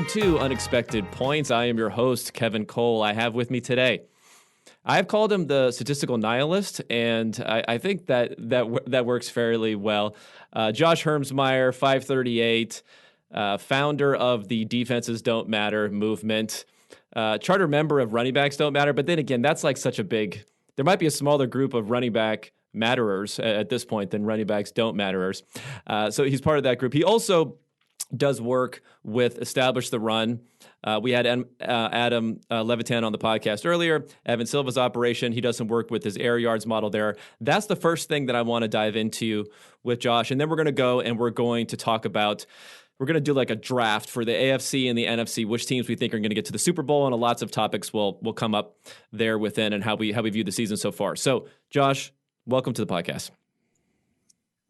Welcome to Unexpected Points. I am your host, Kevin Cole. I have with me today, I've called him the statistical nihilist, and I think that works fairly well. Josh Hermsmeyer, FiveThirtyEight, founder of the Defenses Don't Matter movement, charter member of Running Backs Don't Matter. But then again, that's like such a big, there might be a smaller group of running back matterers at this point than running backs don't matterers. So he's part of that group. He also does work with Establish the Run. We had Adam Levitan on the podcast earlier, Evan Silva's operation. He does some work with his air yards model there. That's the first thing that I want to dive into with Josh. And then we're going to go and we're going to talk about, we're going to do like a draft for the AFC and the NFC, which teams we think are going to get to the Super Bowl, and lots of topics will come up there within and how we view the season so far. So Josh, welcome to the podcast.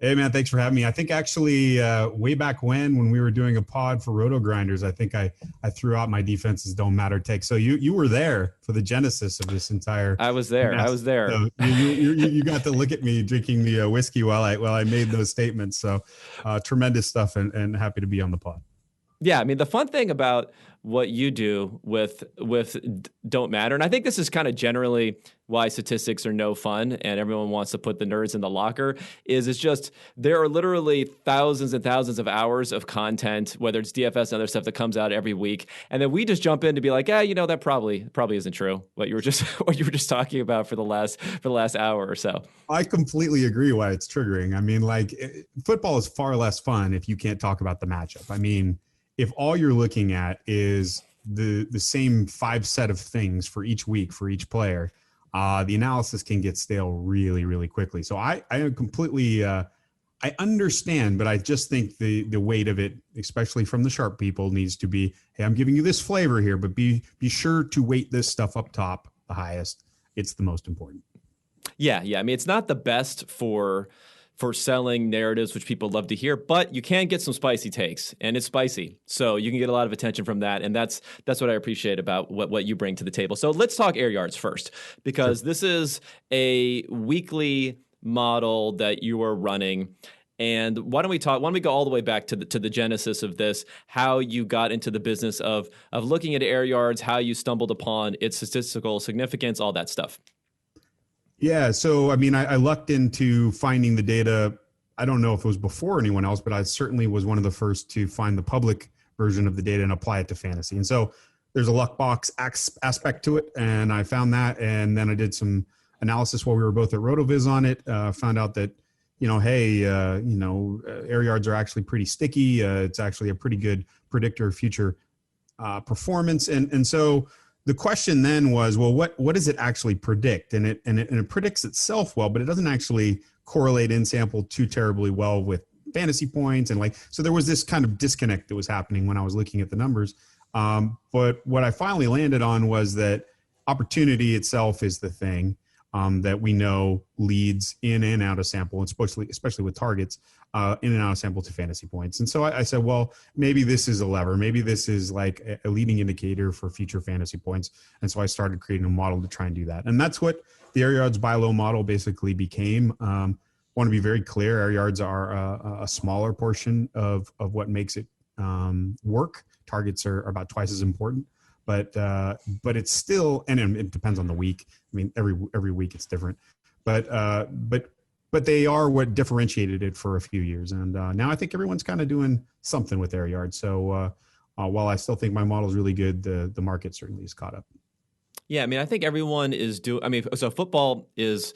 Hey, man, thanks for having me. I think actually way back when we were doing a pod for Roto Grinders, I think I threw out my Defenses Don't Matter take. So you were there for the genesis of this entire. I was there. So you got to look at me drinking the whiskey while I made those statements. So tremendous stuff and happy to be on the pod. Yeah, I mean, the fun thing about what you do with Don't Matter, and I think this is kind of generally why statistics are no fun and everyone wants to put the nerds in the locker, is it's just there are literally thousands and thousands of hours of content, whether it's DFS and other stuff that comes out every week, and then we just jump in to be like, that probably isn't true. What you were just talking about for the last hour or so. I completely agree why it's triggering. I mean, football is far less fun if you can't talk about the matchup. I mean, if all you're looking at is the same 5 set of things for each week for each player, the analysis can get stale really, really quickly. So I am completely I understand, but I just think the weight of it, especially from the sharp people, needs to be, hey, I'm giving you this flavor here, but be sure to weight this stuff up top the highest. It's the most important. Yeah. I mean, it's not the best for selling narratives, which people love to hear, but you can get some spicy takes, and it's spicy. So you can get a lot of attention from that, and that's what I appreciate about what you bring to the table. So let's talk air yards first, because This is a weekly model that you are running. And why don't we go all the way back to the genesis of this, how you got into the business of looking at air yards, how you stumbled upon its statistical significance, all that stuff. Yeah. So, I mean, I lucked into finding the data. I don't know if it was before anyone else, but I certainly was one of the first to find the public version of the data and apply it to fantasy. And so there's a luck box aspect to it. And I found that. And then I did some analysis while we were both at RotoViz on it, found out that, air yards are actually pretty sticky. It's actually a pretty good predictor of future performance. And so the question then was, well, what does it actually predict? And it predicts itself well, but it doesn't actually correlate in sample too terribly well with fantasy points. And so there was this kind of disconnect that was happening when I was looking at the numbers. But what I finally landed on was that opportunity itself is the thing that we know leads in and out of sample, especially with targets, in and out of sample to fantasy points. And so I said, well, maybe this is a lever. Maybe this is like a leading indicator for future fantasy points. And so I started creating a model to try and do that. And that's what the air yards buy low model basically became. I want to be very clear. Air yards are a smaller portion of what makes it work. Targets are about twice as important. But it's still, and it depends on the week. I mean, every week it's different. But they are what differentiated it for a few years. And now I think everyone's kind of doing something with air yards. So while I still think my model is really good, the market certainly is caught up. Yeah, I mean, I think everyone is so football is,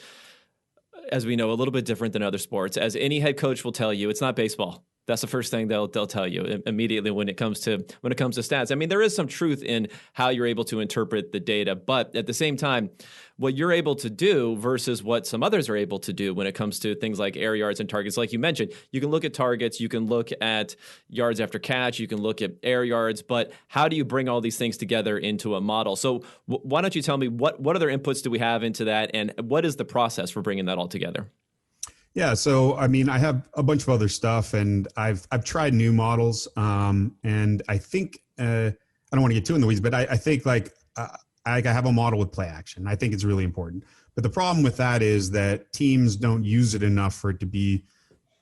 as we know, a little bit different than other sports. As any head coach will tell you, it's not baseball. That's the first thing they'll tell you immediately when it comes to stats. I mean, there is some truth in how you're able to interpret the data, but at the same time, what you're able to do versus what some others are able to do when it comes to things like air yards and targets, like you mentioned, you can look at targets, you can look at yards after catch, you can look at air yards, but how do you bring all these things together into a model? So why don't you tell me what other inputs do we have into that, and what is the process for bringing that all together? Yeah, so I mean, I have a bunch of other stuff, and I've tried new models, and I think I don't want to get too in the weeds, but I think I have a model with play action. I think it's really important. But the problem with that is that teams don't use it enough for it to be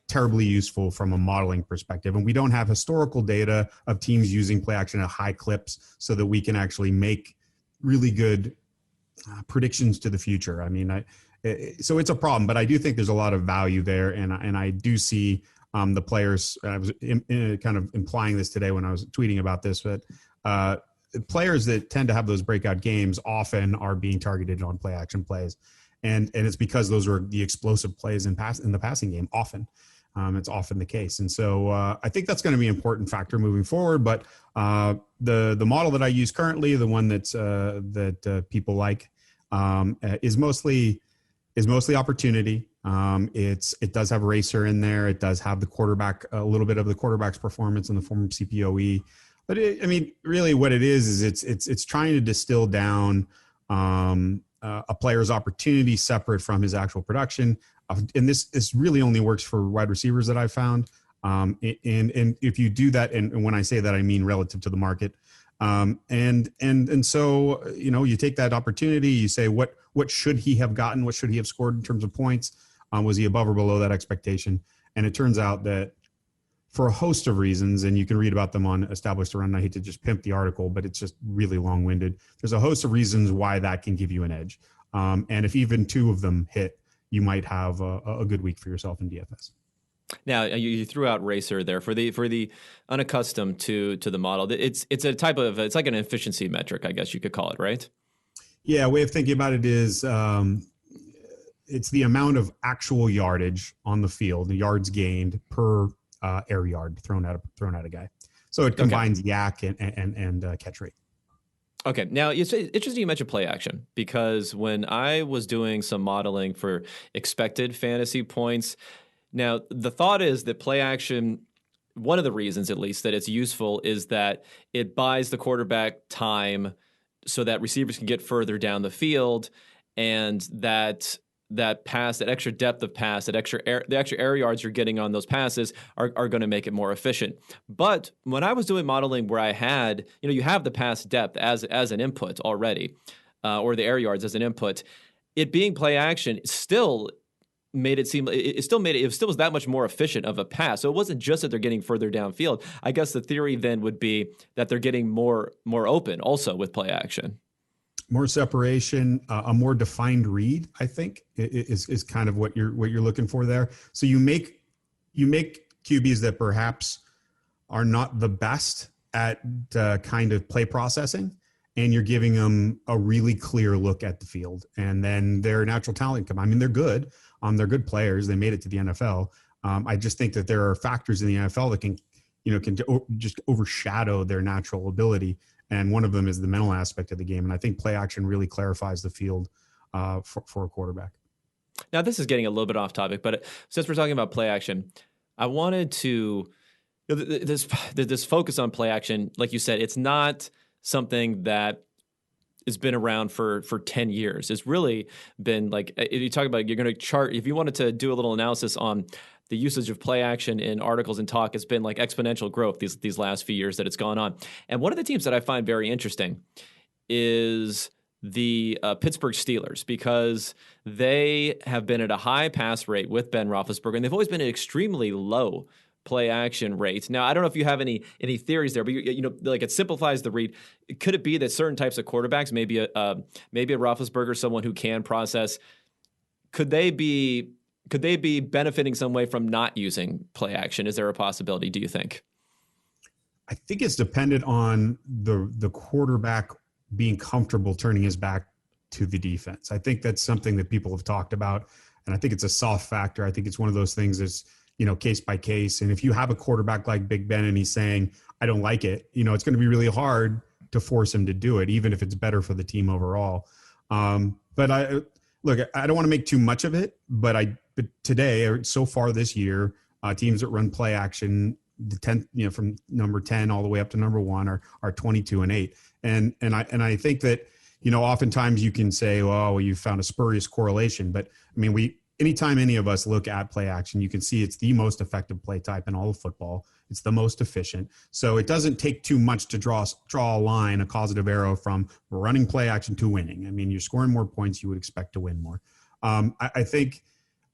terribly useful from a modeling perspective. And we don't have historical data of teams using play action at high clips so that we can actually make really good predictions to the future. I mean, so it's a problem, but I do think there's a lot of value there. And I do see the players, I was kind of implying this today when I was tweeting about this, but players that tend to have those breakout games often are being targeted on play action plays. And it's because those are the explosive plays in the passing game often. It's often the case. And so I think that's going to be an important factor moving forward. But the model that I use currently, the one that people like, is mostly opportunity. It does have racer in there. It does have the quarterback, a little bit of the quarterback's performance in the form of CPOE. But really what it is it's trying to distill down a player's opportunity separate from his actual production. And this really only works for wide receivers that I've found. And if you do that, and when I say that, I mean relative to the market. And so, you take that opportunity, you say, what should he have gotten? What should he have scored in terms of points? Was he above or below that expectation? And it turns out that for a host of reasons, and you can read about them on Established Around, I hate to just pimp the article, but it's just really long-winded. There's a host of reasons why that can give you an edge. And if even two of them hit, you might have a good week for yourself in DFS. Now you threw out racer there for the unaccustomed to the model. It's a type of, it's like an efficiency metric, I guess you could call it, right? Yeah, a way of thinking about it is it's the amount of actual yardage on the field, the yards gained per air yard thrown at a guy. So it combines yak and catch rate. Okay. Now, it's interesting you mentioned play action, because when I was doing some modeling for expected fantasy points, now the thought is that play action, one of the reasons at least that it's useful is that it buys the quarterback time so that receivers can get further down the field, and that pass, that extra depth of pass, the extra air yards you're getting on those passes are going to make it more efficient. But when I was doing modeling where I had, you have the pass depth as an input already, or the air yards as an input, it being play action still made it seem, it still was that much more efficient of a pass. So it wasn't just that they're getting further downfield. I guess the theory then would be that they're getting more open also with play action. More separation, a more defined read, I think, is kind of what you're looking for there. So you make QBs that perhaps are not the best at kind of play processing, and you're giving them a really clear look at the field, and then their natural talent come. I mean, they're good. They're good players. They made it to the NFL. I just think that there are factors in the NFL that can just overshadow their natural ability. And one of them is the mental aspect of the game. And I think play action really clarifies the field for a quarterback. Now, this is getting a little bit off topic, but since we're talking about play action, I wanted to, this focus on play action, like you said, it's not something that has been around for 10 years. It's really been like, if you talk about, you're going to chart, if you wanted to do a little analysis on the usage of play action in articles and talk, has been like exponential growth these last few years that it's gone on. And one of the teams that I find very interesting is the Pittsburgh Steelers, because they have been at a high pass rate with Ben Roethlisberger, and they've always been at extremely low play action rate. Now, I don't know if you have any theories there, but like it simplifies the read. Could it be that certain types of quarterbacks, maybe a Roethlisberger, someone who can process, could they be benefiting some way from not using play action? Is there a possibility, do you think? I think it's dependent on the quarterback being comfortable turning his back to the defense. I think that's something that people have talked about, and I think it's a soft factor. I think it's one of those things that's, case by case. And if you have a quarterback like Big Ben and he's saying, I don't like it, it's going to be really hard to force him to do it, even if it's better for the team overall. But I don't want to make too much of it, but today, or so far this year, teams that run play action, the 10th, from number 10 all the way up to number 1 are 22-8. And I think that, oftentimes you can say, well, you found a spurious correlation, but I mean, anytime any of us look at play action, you can see it's the most effective play type in all of football. It's the most efficient. So it doesn't take too much to draw a line, a causative arrow from running play action to winning. I mean, you're scoring more points, you would expect to win more. I think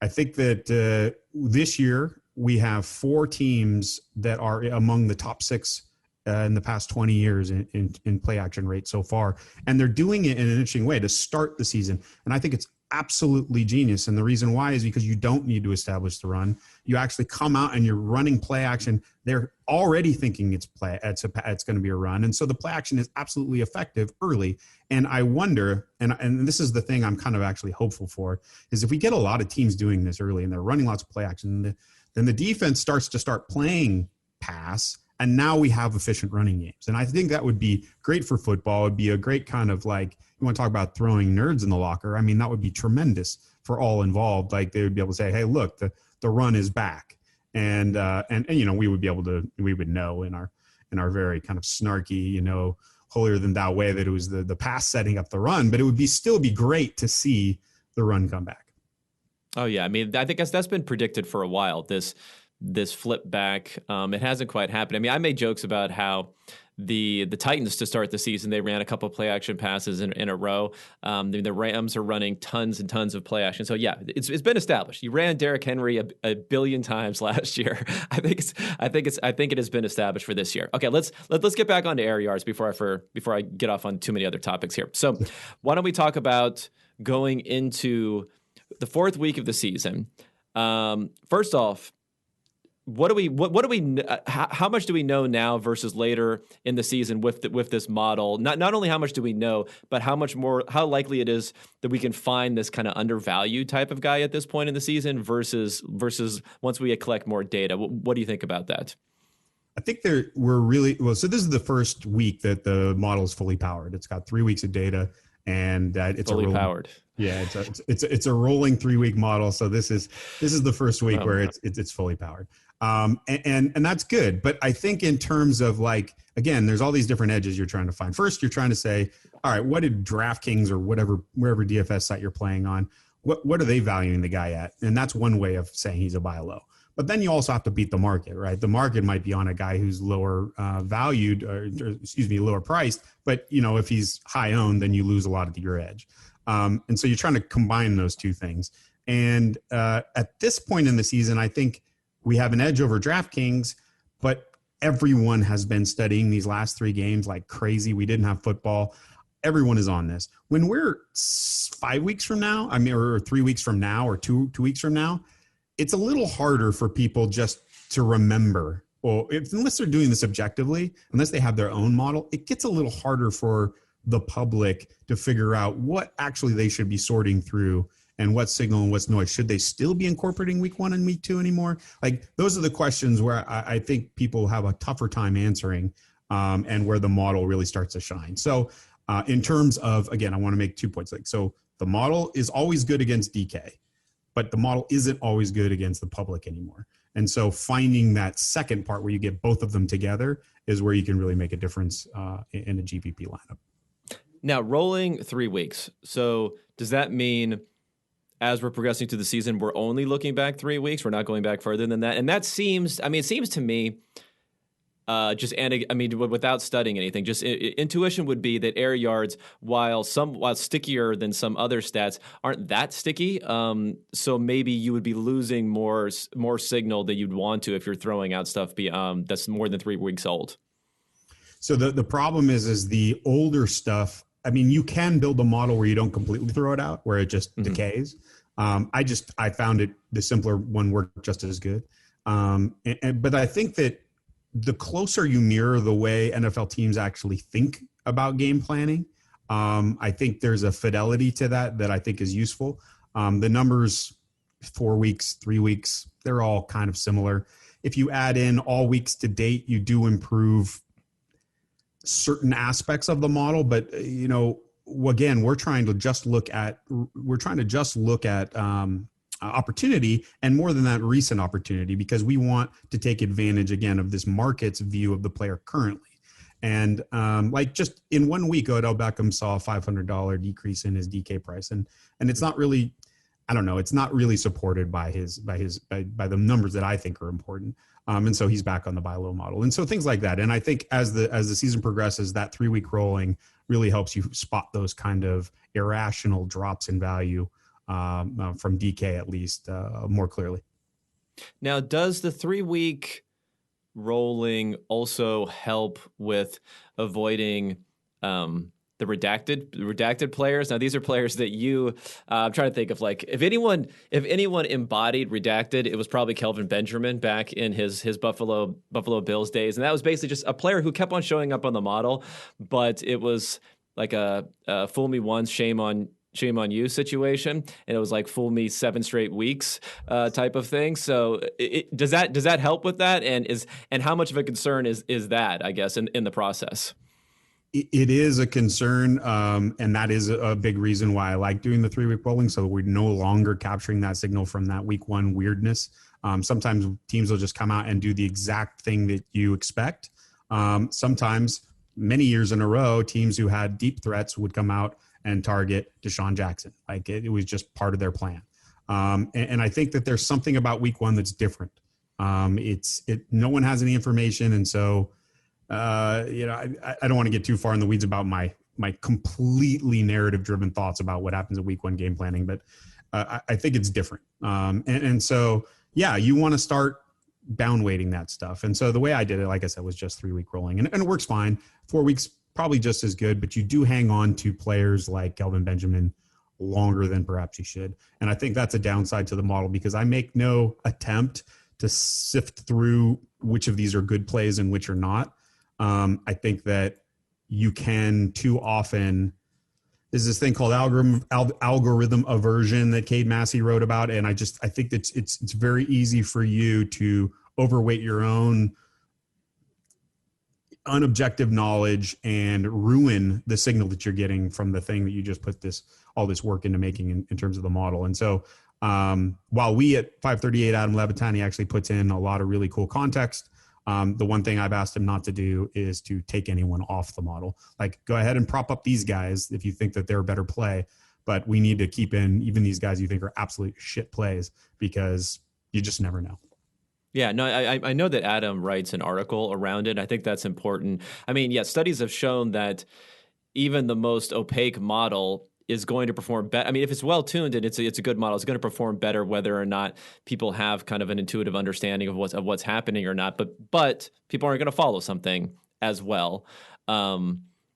that this year, we have 4 teams that are among the top 6 in the past 20 years in play action rate so far. And they're doing it in an interesting way to start the season. And I think it's absolutely genius. And the reason why is because you don't need to establish the run. You actually come out and you're running play action. They're already thinking it's going to be a run. And so the play action is absolutely effective early. And I wonder, and this is the thing I'm kind of actually hopeful for, is if we get a lot of teams doing this early and they're running lots of play action, then the defense starts playing pass. And now we have efficient running games. And I think that would be great for football. It would be a great kind of like, you want to talk about throwing nerds in the locker. I mean, that would be tremendous for all involved. Like they would be able to say, hey, look, the run is back. And we would be able to, we would know in our very kind of snarky, holier than thou way that it was the pass setting up the run, but it would still be great to see the run come back. Oh yeah. I mean, I think that's been predicted for a while. This flip back, it hasn't quite happened. I mean, I made jokes about how the Titans to start the season, they ran a couple of play action passes in a row. The Rams are running tons and tons of play action. So yeah, it's been established. You ran Derrick Henry a billion times last year. I think it has been established for this year. Okay, let's get back onto air yards before I get off on too many other topics here. So why don't we talk about going into the 4th week of the season? First off, how much do we know now versus later in the season with this model? Not only how much do we know, but how likely it is that we can find this kind of undervalued type of guy at this point in the season versus once we collect more data. What do you think about that? I think we're really well. So this is the first week that the model is fully powered. It's got 3 weeks of data, and it's fully powered. Yeah, it's a rolling 3-week model. So this is the first week where it's fully powered. And that's good. But I think in terms of like, again, there's all these different edges you're trying to find. First, you're trying to say, all right, what did DraftKings or wherever DFS site you're playing on, what are they valuing the guy at? And that's one way of saying he's a buy low. But then you also have to beat the market, right? The market might be on a guy who's lower valued, lower priced. But if he's high owned, then you lose a lot of your edge. And so you're trying to combine those two things. And at this point in the season, I think we have an edge over DraftKings, but everyone has been studying these last 3 games like crazy. We didn't have football. Everyone is on this. When we're 5 weeks from now, or 3 weeks from now, or two weeks from now, it's a little harder for people just to remember. Well, unless they're doing this objectively, unless they have their own model, it gets a little harder for the public to figure out what actually they should be sorting through and what's signal and what's noise. Should they still be incorporating week 1 and week 2 anymore? Like those are the questions where I think people have a tougher time answering and where the model really starts to shine. So in terms of, again, I want to make 2 points. So the model is always good against DK, but the model isn't always good against the public anymore. And so finding that second part where you get both of them together is where you can really make a difference in a GPP lineup. Now, rolling 3 weeks. So does that mean as we're progressing through the season, we're only looking back 3 weeks? We're not going back further than that? And that seems, it seems to me, without studying anything, just intuition would be that air yards, while stickier than some other stats, aren't that sticky. So maybe you would be losing more signal that you'd want to if you're throwing out stuff that's more than 3 weeks old. So the problem is the older stuff. You can build a model where you don't completely throw it out, where it just decays. I found the simpler one worked just as good. But I think that the closer you mirror the way NFL teams actually think about game planning, I think there's a fidelity to that I think is useful. The numbers, 4 weeks, 3 weeks, they're all kind of similar. If you add in all weeks to date, you do improve certain aspects of the model. But, again, we're trying to just look at opportunity, and more than that, recent opportunity, because we want to take advantage again of this market's view of the player currently. And just in 1 week, Odell Beckham saw a $500 decrease in his DK price, and it's not really, it's not really supported by the numbers that I think are important. And so he's back on the buy low model, and so things like that. And I think as the season progresses, that 3 week rolling really helps you spot those kind of irrational drops in value from DK at least more clearly. Now, does the 3-week rolling also help with avoiding the redacted players? Now, these are players that I'm trying to think of, like, if anyone embodied redacted, it was probably Kelvin Benjamin back in his Buffalo Bills days, and that was basically just a player who kept on showing up on the model, but it was like a fool me once, shame on you situation, and it was like fool me 7 straight weeks type of thing. So does that help with that, and how much of a concern is that, I guess, in the process? It is a concern, and that is a big reason why I like doing the 3-week rolling, so we're no longer capturing that signal from that week 1 weirdness. Sometimes teams will just come out and do the exact thing that you expect. Sometimes, many years in a row, teams who had deep threats would come out and target Deshaun Jackson. Like it was just part of their plan. And I think that there's something about week 1 that's different. No one has any information, and so I don't want to get too far in the weeds about my completely narrative driven thoughts about what happens in week 1 game planning, but I think it's different. And so, yeah, you want to start down weighting that stuff. And so the way I did it, like I said, was just 3-week rolling, and it works fine. 4 weeks, probably just as good, but you do hang on to players like Kelvin Benjamin longer than perhaps you should. And I think that's a downside to the model, because I make no attempt to sift through which of these are good plays and which are not. I think that you can too often. There's this thing called algorithm aversion that Cade Massey wrote about, and I think that it's very easy for you to overweight your own unobjective knowledge and ruin the signal that you're getting from the thing that you just put all this work into making in terms of the model. And so while we at 538, Adam Levitan, actually puts in a lot of really cool context. The one thing I've asked him not to do is to take anyone off the model. Like, go ahead and prop up these guys if you think that they're a better play, but we need to keep in even these guys you think are absolute shit plays, because you just never know. Yeah, no, I know that Adam writes an article around it. I think that's important. I mean, yeah, studies have shown that even the most opaque model is going to perform better. I mean, if it's well tuned and it's a good model, it's going to perform better whether or not people have kind of an intuitive understanding of what's happening or not. But people aren't going to follow something as well.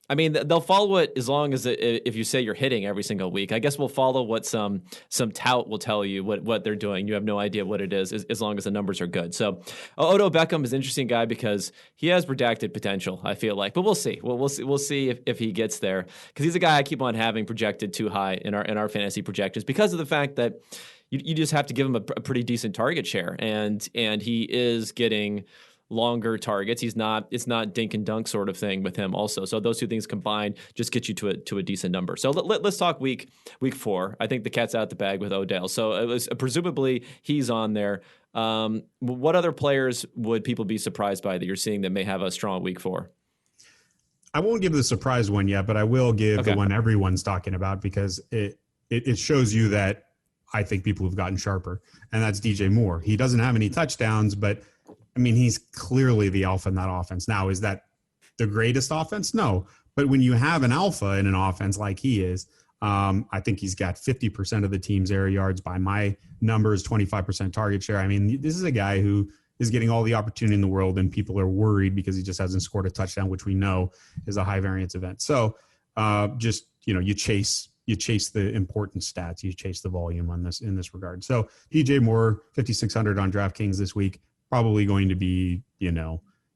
I mean, they'll follow it as long as if you say you're hitting every single week. I guess we'll follow what some tout will tell you what they're doing. You have no idea what it is as long as the numbers are good. So Odell Beckham is an interesting guy because he has redacted potential, I feel like. But we'll see. We'll see if he gets there, because he's a guy I keep on having projected too high in our fantasy projections because of the fact that you just have to give him a pretty decent target share, and he is getting longer targets. It's not dink and dunk sort of thing with him also. So those two things combined just get you to a decent number. So let's talk week 4. I think the cat's out the bag with Odell. So it was presumably he's on there. What other players would people be surprised by that you're seeing that may have a strong week 4? I won't give the surprise one yet, but I will give the one everyone's talking about, because it shows you that I think people have gotten sharper, and that's DJ Moore. He doesn't have any touchdowns, but I mean, he's clearly the alpha in that offense. Now, is that the greatest offense? No. But when you have an alpha in an offense like he is, I think he's got 50% of the team's air yards by my numbers, 25% target share. I mean, this is a guy who is getting all the opportunity in the world, and people are worried because he just hasn't scored a touchdown, which we know is a high variance event. So you chase the important stats. You chase the volume in this regard. So DJ Moore, 5,600 on DraftKings this week. Probably going to be,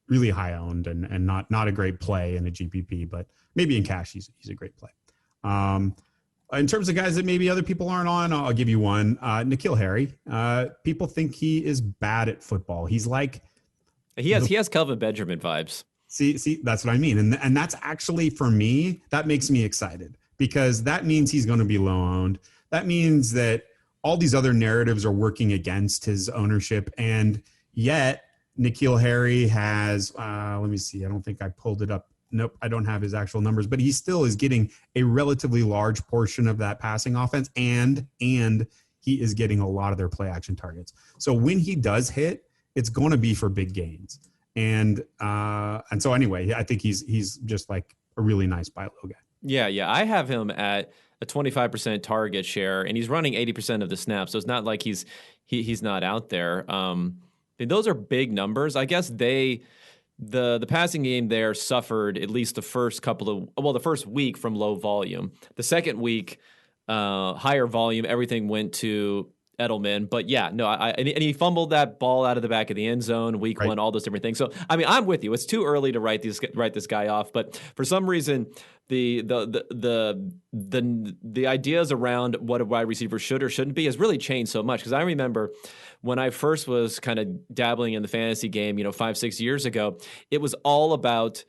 really high owned and not a great play in a GPP, but maybe in cash, he's a great play. In terms of guys that maybe other people aren't on, I'll give you one. N'Keal Harry. People think he is bad at football. He's like, he has Kelvin Benjamin vibes. See, that's what I mean. And that's actually, for me, that makes me excited, because that means he's going to be low owned. That means that all these other narratives are working against his ownership, and yet N'Keal Harry has, let me see, I don't think I pulled it up. Nope, I don't have his actual numbers, but he still is getting a relatively large portion of that passing offense, and he is getting a lot of their play action targets. So when he does hit, it's going to be for big gains. And so anyway, I think he's just like a really nice buy low guy. Yeah. I have him at a 25% target share, and he's running 80% of the snaps. So it's not like he's not out there. Those are big numbers. I guess the passing game there suffered at least the first week from low volume. The second week, higher volume, everything went to Edelman. But yeah, no, and he fumbled that ball out of the back of the end zone week one, all those different things. So, I mean, I'm with you. It's too early to write this guy off. But for some reason, the ideas around what a wide receiver should or shouldn't be has really changed so much. Because I remember when I first was kind of dabbling in the fantasy game, 5-6 years ago, it was all about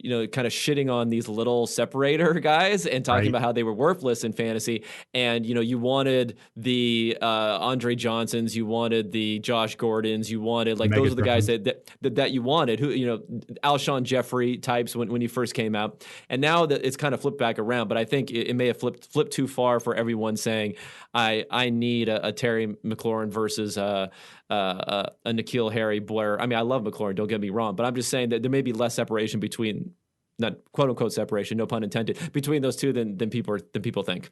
kind of shitting on these little separator guys and talking about how they were worthless in fantasy. And, you wanted the Andre Johnsons, you wanted the Josh Gordons, you wanted those are the guys that you wanted, who, Alshon Jeffrey types when he first came out. And now that it's kind of flipped back around, but I think it may have flipped too far for everyone saying, I need a Terry McLaurin versus a N'Keal Harry Blair. I mean, I love McLaurin, don't get me wrong, but I'm just saying that there may be less separation between, not quote unquote separation, no pun intended, between those two than people think.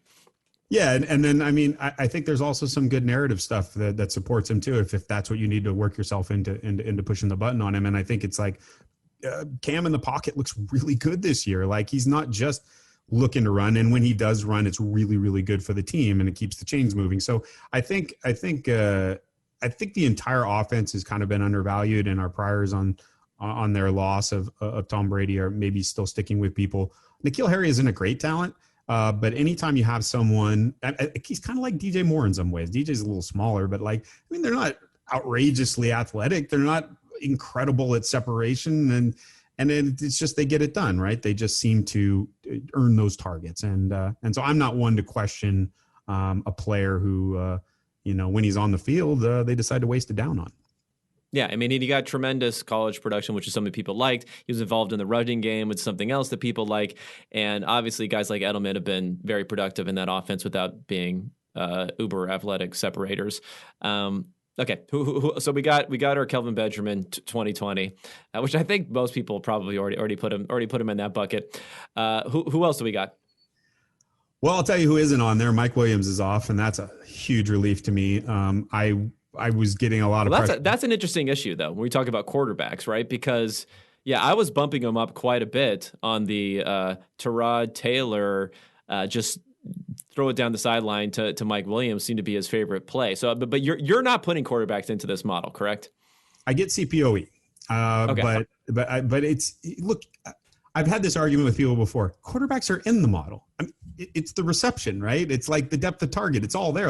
Yeah, and then I mean, I think there's also some good narrative stuff that supports him too, if that's what you need to work yourself into pushing the button on him. And I think it's like Cam in the pocket looks really good this year. Like, he's not just looking to run, and when he does run, it's really, really good for the team, and it keeps the chains moving. So I think the entire offense has kind of been undervalued, and our priors on their loss of Tom Brady are maybe still sticking with people. N'Keal Harry isn't a great talent, but anytime you have someone, he's kind of like DJ Moore in some ways. DJ's a little smaller, but they're not outrageously athletic. They're not incredible at separation, and it's just they get it done, right? They just seem to earn those targets, and so I'm not one to question a player who when he's on the field, they decide to waste it down on. Yeah, I mean, he got tremendous college production, which is something people liked. He was involved in the running game, with something else that people like. And obviously, guys like Edelman have been very productive in that offense without being uber athletic separators. Okay, so we got our Kelvin Benjamin 2020, which I think most people probably already put him in that bucket. Who else do we got? Well, I'll tell you who isn't on there. Mike Williams is off, and that's a huge relief to me. I was getting a lot of pressure. That's an interesting issue, though, when we talk about quarterbacks, right? Because, yeah, I was bumping him up quite a bit on the Tyrod Taylor, just throw it down the sideline to Mike Williams seemed to be his favorite play. So, but you're not putting quarterbacks into this model, correct? I get CPOE, okay. but it's look. I've had this argument with people before. Quarterbacks are in the model. I mean, it's the reception, right? It's like the depth of target. It's all there.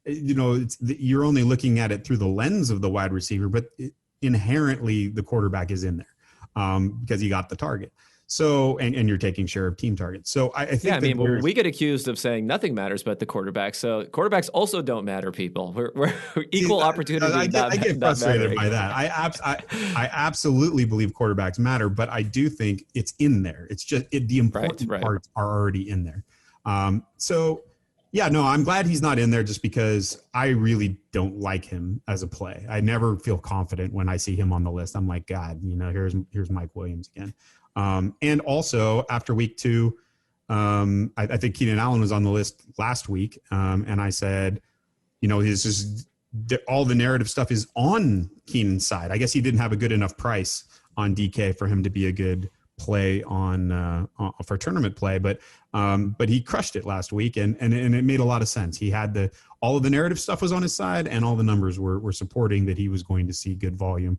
You're only looking at it through the lens of the wide receiver, but inherently the quarterback is in there because he got the target. So, and you're taking share of team targets. So I think we get accused of saying nothing matters but the quarterback. So quarterbacks also don't matter, people. We're equal opportunity. I get frustrated by that. I absolutely believe quarterbacks matter, but I do think it's in there. It's just the important parts are already in there. Yeah, no, I'm glad he's not in there just because I really don't like him as a play. I never feel confident when I see him on the list. I'm like, God, here's Mike Williams again. And also after week 2, I think Keenan Allen was on the list last week. And I said, all the narrative stuff is on Keenan's side. I guess he didn't have a good enough price on DK for him to be a good play for tournament play, but he crushed it last week, and it made a lot of sense. He had all of the narrative stuff was on his side, and all the numbers were supporting that he was going to see good volume.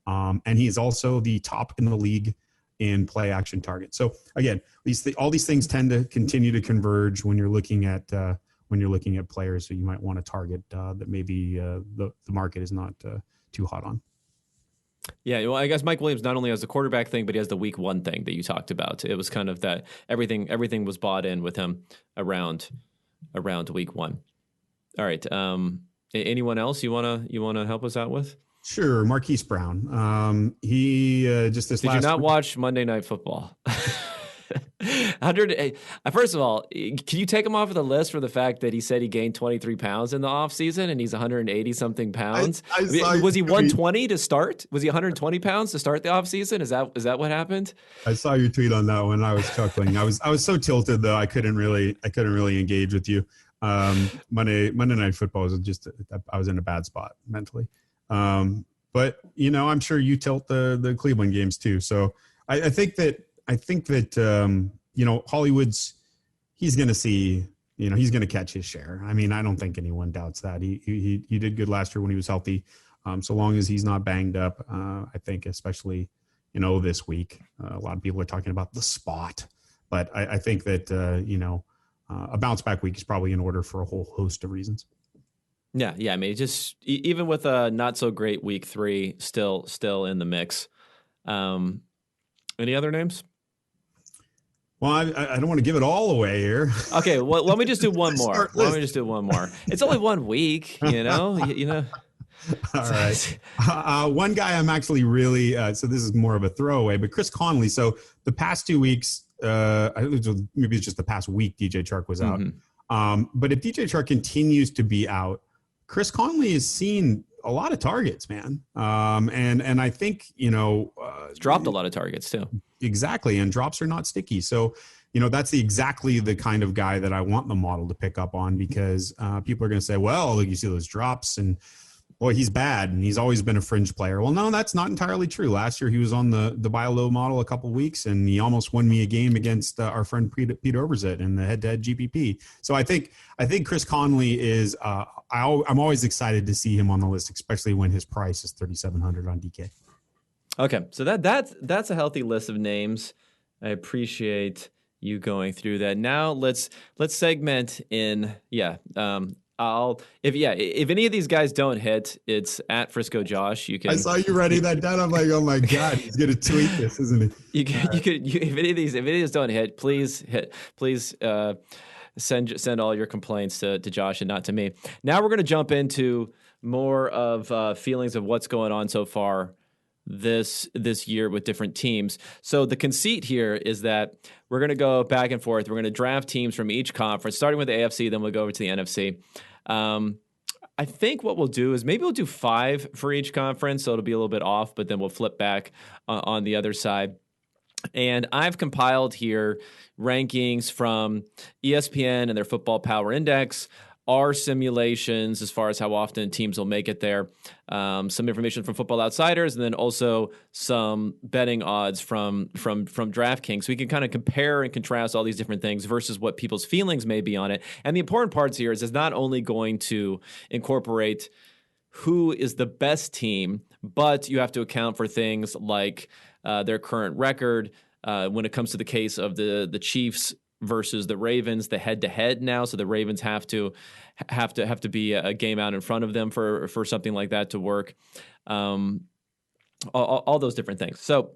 And he is also the top in the league in play action target. So again, all these things tend to continue to converge when you're looking at players who you might want to target that maybe the market is not too hot on. Yeah, well, I guess Mike Williams not only has the quarterback thing, but he has the week 1 thing that you talked about. It was kind of that everything was bought in with him around week 1. All right. Anyone else you wanna help us out with? Sure, Marquise Brown. He just this Did last. Did you not watch Monday Night Football? 100. First of all, can you take him off of the list for the fact that he said he gained 23 pounds in the offseason and he's 180 something pounds? Was he 120 to start? Was he 120 pounds to start the offseason? Is that what happened? I saw your tweet on that one. I was chuckling. I was so tilted though. I couldn't really engage with you. Monday Night Football was just, I was in a bad spot mentally. But I'm sure you tilt the Cleveland games too. So I think that Hollywood's, he's going to see, he's going to catch his share. I mean, I don't think anyone doubts that. He did good last year when he was healthy. So long as he's not banged up, I think especially, this week, a lot of people are talking about the spot, but I think that, a bounce back week is probably in order for a whole host of reasons. Yeah. I mean, just even with a not so great week 3, still in the mix. Any other names? Well, I don't want to give it all away here. Okay, well, let me just do one more. It's only 1 week, All right. One guy I'm actually really, so this is more of a throwaway, but Chris Conley. So the past 2 weeks, maybe it's just the past week, DJ Chark was out. Mm-hmm. But if DJ Chark continues to be out, Chris Conley has seen a lot of targets, man. And I think, it's dropped a lot of targets too. Exactly. And drops are not sticky. So, that's exactly the kind of guy that I want the model to pick up on, because people are going to say, well, look, you see those drops and boy, he's bad. And he's always been a fringe player. Well, no, that's not entirely true. Last year, he was on the buy low model a couple of weeks and he almost won me a game against our friend Peter Overzet in the head-to-head GPP. So I think Chris Conley is, I'm always excited to see him on the list, especially when his price is $3,700 on DK. Okay, so that's a healthy list of names. I appreciate you going through that. Now let's segment in. If any of these guys don't hit, it's at Frisco Josh. You can. I saw you writing that down. I'm like, oh my god, he's gonna tweet this, isn't he? If any of these don't hit, please send all your complaints to Josh and not to me. Now we're gonna jump into more of feelings of what's going on so far this year with different teams. So the conceit here is that we're going to go back and forth. We're going to draft teams from each conference, starting with the AFC, then we'll go over to the NFC. I think what we'll do is maybe we'll do 5 for each conference, so it'll be a little bit off, but then we'll flip back on the other side. And I've compiled here rankings from ESPN and their Football Power Index, our simulations as far as how often teams will make it there, some information from Football Outsiders, and then also some betting odds from DraftKings. So we can kind of compare and contrast all these different things versus what people's feelings may be on it. And the important parts here is it's not only going to incorporate who is the best team, but you have to account for things like their current record when it comes to the case of the Chiefs versus the Ravens, the head-to-head now. So the Ravens have to be a game out in front of them for something like that to work. All those different things. So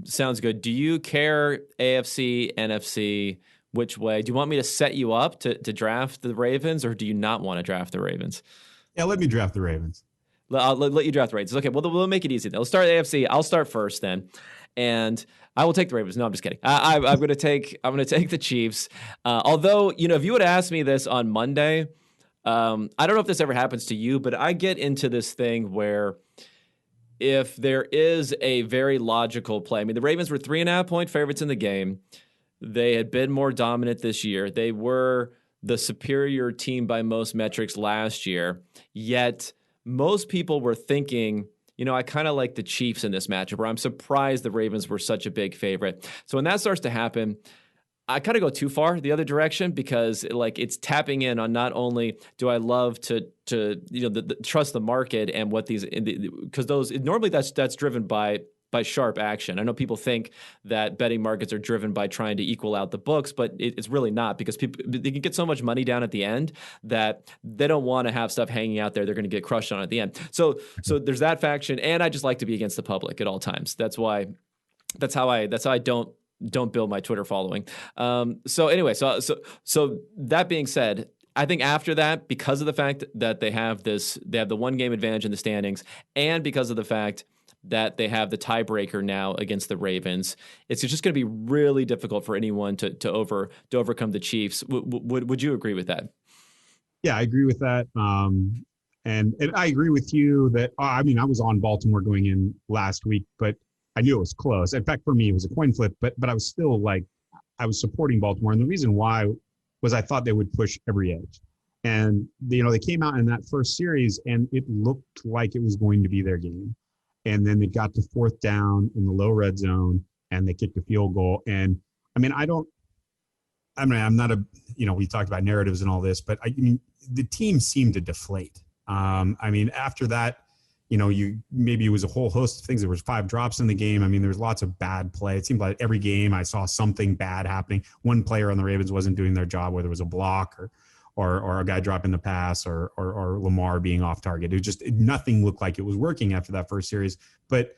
sounds good. Do you care AFC, NFC, which way? Do you want me to set you up to draft the Ravens, or do you not want to draft the Ravens? Yeah, let me draft the Ravens. I'll let you draft the Ravens. Okay, well, we'll make it easy then. Let's start AFC. I'll start first then. And I will take the Ravens. No, I'm just kidding. I'm going to take the Chiefs. Although, if you would ask me this on Monday, I don't know if this ever happens to you, but I get into this thing where if there is a very logical play, I mean, the Ravens were 3.5-point favorites in the game. They had been more dominant this year. They were the superior team by most metrics last year. Yet most people were thinking, I kind of like the Chiefs in this matchup, or I'm surprised the Ravens were such a big favorite. So when that starts to happen, I kind of go too far the other direction, because it's tapping in on not only do I love to trust the market and what these, because those normally that's driven by sharp action. I know people think that betting markets are driven by trying to equal out the books, but it's really not, because they can get so much money down at the end that they don't want to have stuff hanging out there they're going to get crushed on at the end. So there's that faction, and I just like to be against the public at all times. That's how I don't build my Twitter following. So anyway, so that being said, I think after that, because of the fact that they have the 1 game advantage in the standings, and because of the fact that they have the tiebreaker now against the Ravens. It's just going to be really difficult for anyone to overcome the Chiefs. Would you agree with that? Yeah, I agree with that. And I agree with you that, I mean, I was on Baltimore going in last week, but I knew it was close. In fact, for me, it was a coin flip, but I was still like, I was supporting Baltimore. And the reason why was I thought they would push every edge. And, they came out in that first series and it looked like it was going to be their game. And then they got to fourth down in the low red zone and they kicked a field goal. And I mean, I'm not we talked about narratives and all this, but the team seemed to deflate. I mean, after that, maybe it was a whole host of things. There was 5 drops in the game. I mean, there was lots of bad play. It seemed like every game I saw something bad happening. One player on the Ravens wasn't doing their job, whether it was a block or a guy dropping the pass or Lamar being off target. It just nothing looked like it was working after that first series. But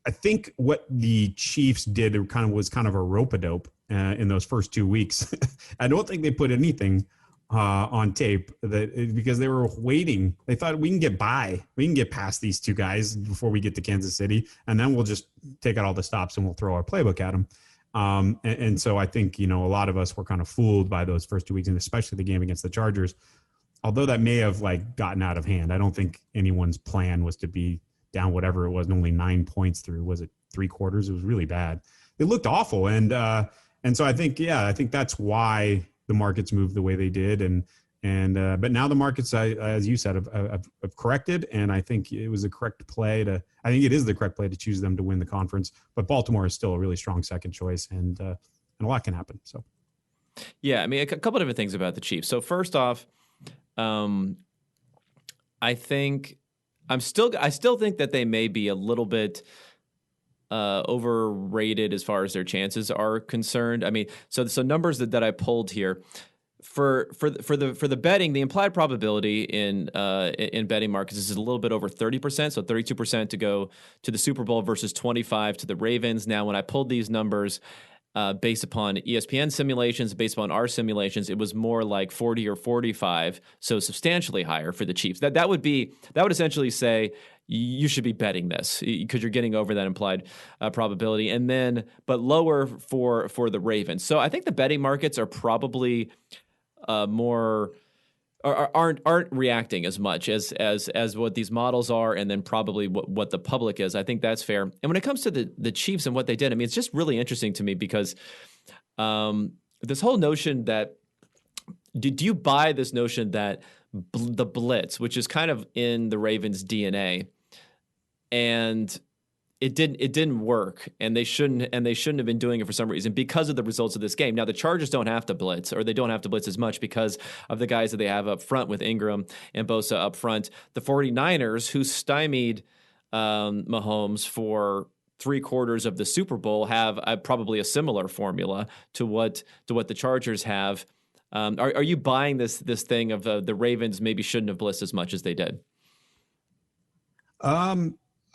I think what the Chiefs did was kind of a rope-a-dope in those first 2 weeks. I don't think they put anything on tape because they were waiting. They thought we can get by. We can get past these 2 guys before we get to Kansas City, and then we'll just take out all the stops and we'll throw our playbook at them. And so I think, a lot of us were kind of fooled by those first 2 weeks, and especially the game against the Chargers, although that may have gotten out of hand. I don't think anyone's plan was to be down whatever it was, and only 9 points through, was it 3 quarters? It was really bad. It looked awful. And so I think that's why the markets moved the way they did. But now the markets, as you said, have corrected. And I think it was the correct play I think it is the correct play to choose them to win the conference, but Baltimore is still a really strong second choice and a lot can happen. So. Yeah. I mean, a couple different things about the Chiefs. So first off, I still think that they may be a little bit overrated as far as their chances are concerned. I mean, so numbers that I pulled here for the betting, the implied probability in betting markets is a little bit over 30%, so 32% to go to the Super Bowl versus 25% to the Ravens. Now, when I pulled these numbers based upon ESPN simulations, based upon our simulations, it was more like 40 or 45, so substantially higher for the Chiefs. That would essentially say you should be betting this because you're getting over that implied probability, and then but lower for the Ravens. So I think the betting markets are probably aren't reacting as much as what these models are, and then probably what the public is. I think that's fair. And when it comes to the Chiefs and what they did, I mean, it's just really interesting to me because this whole notion that do you buy this notion that the blitz, which is kind of in the Ravens' DNA, and it didn't work, and they shouldn't have been doing it for some reason because of the results of this game. Now the Chargers don't have to blitz, or they don't have to blitz as much because of the guys that they have up front with Ingram and Bosa up front. The 49ers, who stymied Mahomes for 3/4 of the Super Bowl, have probably a similar formula to what the Chargers have. Are you buying this thing of the Ravens maybe shouldn't have blitzed as much as they did?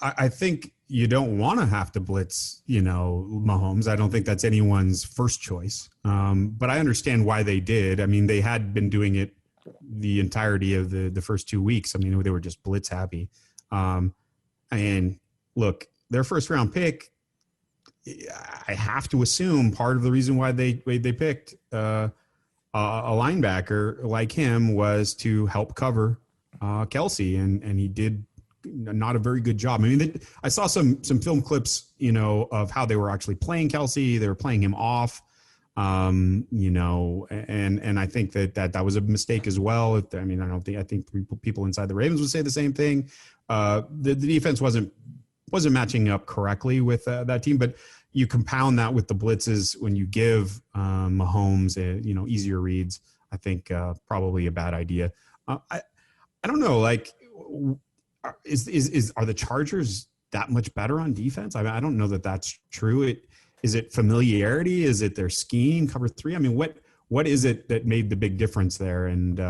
I think you don't want to have to blitz, Mahomes. I don't think that's anyone's first choice. But I understand why they did. I mean, they had been doing it the entirety of the first 2 weeks. I mean, they were just blitz happy. And look, their first round pick, I have to assume part of the reason why they picked a linebacker like him was to help cover Kelsey, and he did not a very good job. I mean, I saw some film clips, of how they were actually playing Kelsey. They were playing him off, and I think that was a mistake as well. I think people inside the Ravens would say the same thing. The defense wasn't matching up correctly with that team, but you compound that with the blitzes when you give Mahomes, easier reads. I think probably a bad idea. I don't know, are the Chargers that much better on defense? I mean, I don't know that that's true. Is it familiarity? Is it their scheme, cover 3? I mean, what is it that made the big difference there? And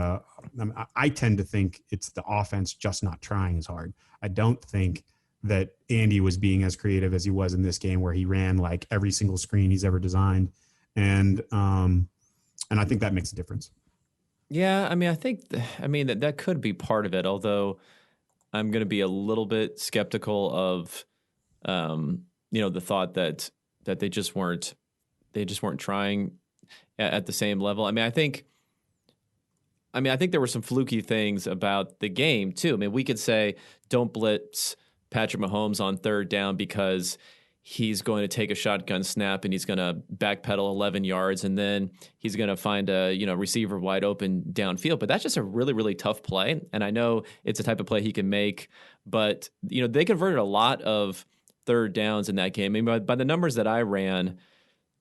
I tend to think it's the offense just not trying as hard. I don't think that Andy was being as creative as he was in this game, where he ran like every single screen he's ever designed, and I think that makes a difference. Yeah, I mean, I think that could be part of it, although I'm going to be a little bit skeptical of, the thought that they just weren't trying at the same level. I mean, I think there were some fluky things about the game too. I mean, we could say don't blitz Patrick Mahomes on third down because he's going to take a shotgun snap and he's going to backpedal 11 yards and then he's going to find a receiver wide open downfield. But that's just a really, really tough play. And I know it's a type of play he can make, but they converted a lot of third downs in that game. I mean, by the numbers that I ran,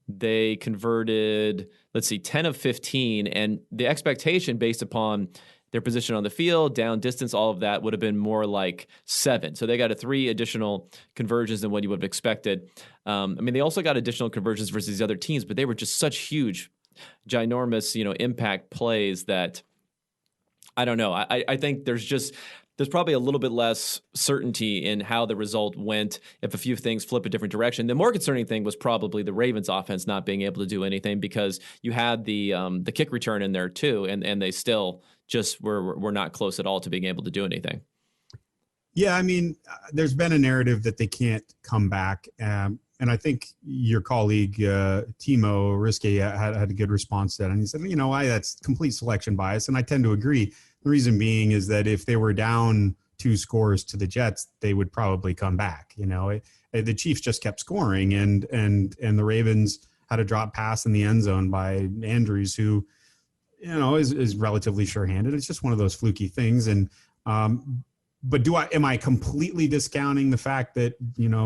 they converted, 10 of 15, and the expectation based upon their position on the field, down distance, all of that would have been more like 7. So they got 3 additional conversions than what you would have expected. They also got additional conversions versus these other teams, but they were just such huge, ginormous, impact plays that I don't know. I think there's probably a little bit less certainty in how the result went if a few things flip a different direction. The more concerning thing was probably the Ravens offense not being able to do anything because you had the kick return in there too, and they still just were not close at all to being able to do anything. Yeah, I mean, there's been a narrative that they can't come back. And I think your colleague, Timo Riske, had a good response to that. And he said, why? That's complete selection bias. And I tend to agree. The reason being is that if they were down 2 scores to the Jets, they would probably come back. The Chiefs just kept scoring, and the Ravens had a drop pass in the end zone by Andrews, who, is relatively sure-handed. It's just one of those fluky things. And but am I completely discounting the fact that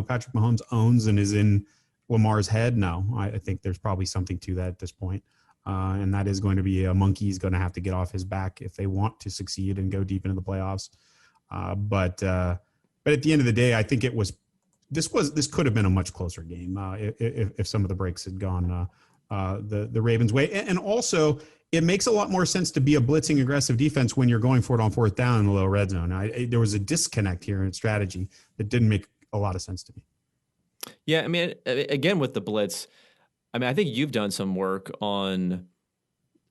Patrick Mahomes owns and is in Lamar's head? No, I think there's probably something to that at this point. And that is going to be a monkey he's going to have to get off his back if they want to succeed and go deep into the playoffs. But at the end of the day, I think this could have been a much closer game if some of the breaks had gone the Ravens' way. And also, it makes a lot more sense to be a blitzing aggressive defense when you're going for it on fourth down in the low red zone. There was a disconnect here in strategy that didn't make a lot of sense to me. Yeah, I mean, again with the blitz. I think you've done some work on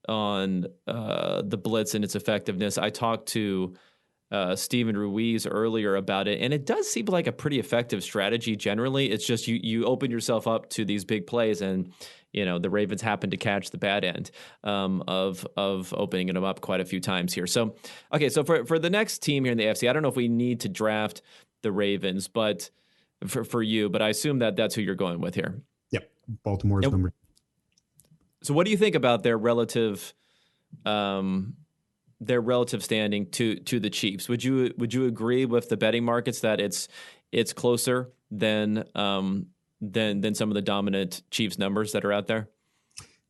the blitz and its effectiveness. I talked to Steven Ruiz earlier about it, and it does seem like a pretty effective strategy generally. It's just you open yourself up to these big plays, and the Ravens happen to catch the bad end of opening them up quite a few times here. So, okay, so for the next team here in the AFC, I don't know if we need to draft the Ravens, but for you, but I assume that that's who you're going with here. Baltimore's number. So what do you think about their relative standing to the Chiefs? Would you agree with the betting markets that it's closer than some of the dominant Chiefs numbers that are out there?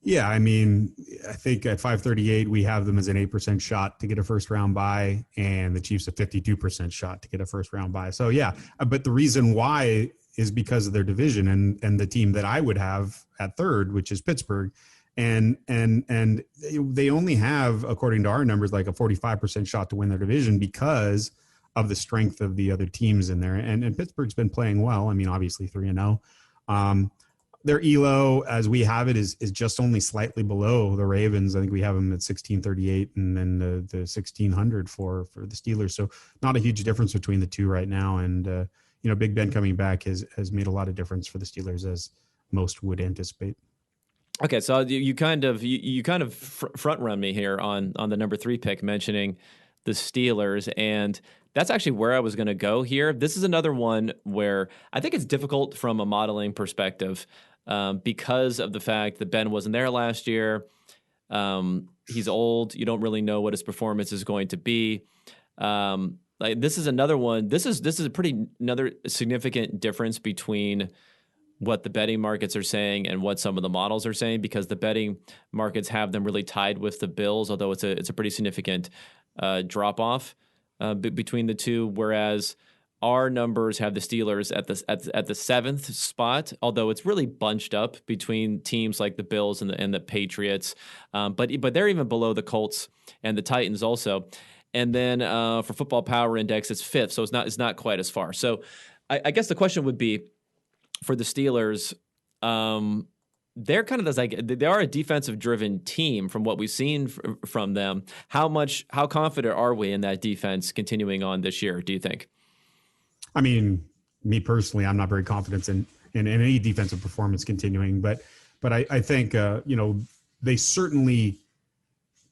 Yeah, I mean, I think at 538 we have them as an 8% shot to get a first round bye, and the Chiefs a 52% shot to get a first round bye. So yeah, but the reason why is because of their division and the team that I would have at third, which is Pittsburgh. And they only have, according to our numbers, like a 45% shot to win their division because of the strength of the other teams in there. And Pittsburgh's been playing well. I mean, obviously 3-0. Their ELO, as we have it, is just only slightly below the Ravens. I think we have them at 1638 and then the 1600 for the Steelers. So not a huge difference between the two right now. And, Big Ben coming back has made a lot of difference for the Steelers, as most would anticipate. Okay, so you kind of front run me here on the number 3 pick, mentioning the Steelers, and that's actually where I was going to go here. This is another one where I think it's difficult from a modeling perspective because of the fact that Ben wasn't there last year. He's old. You don't really know what his performance is going to be. This is another one. This is another significant difference between what the betting markets are saying and what some of the models are saying, because the betting markets have them really tied with the Bills, although it's a pretty significant drop off between the two. Whereas our numbers have the Steelers at the 7th spot, although it's really bunched up between teams like the Bills and the Patriots. But they're even below the Colts and the Titans also. And then for Football Power Index, it's 5th, so it's not quite as far. So I guess the question would be, for the Steelers, they're kind of this, like, they are a defensive driven team from what we've seen from them. How confident are we in that defense continuing on this year, do you think? I mean, me personally, I'm not very confident in any defensive performance continuing, but I think, they certainly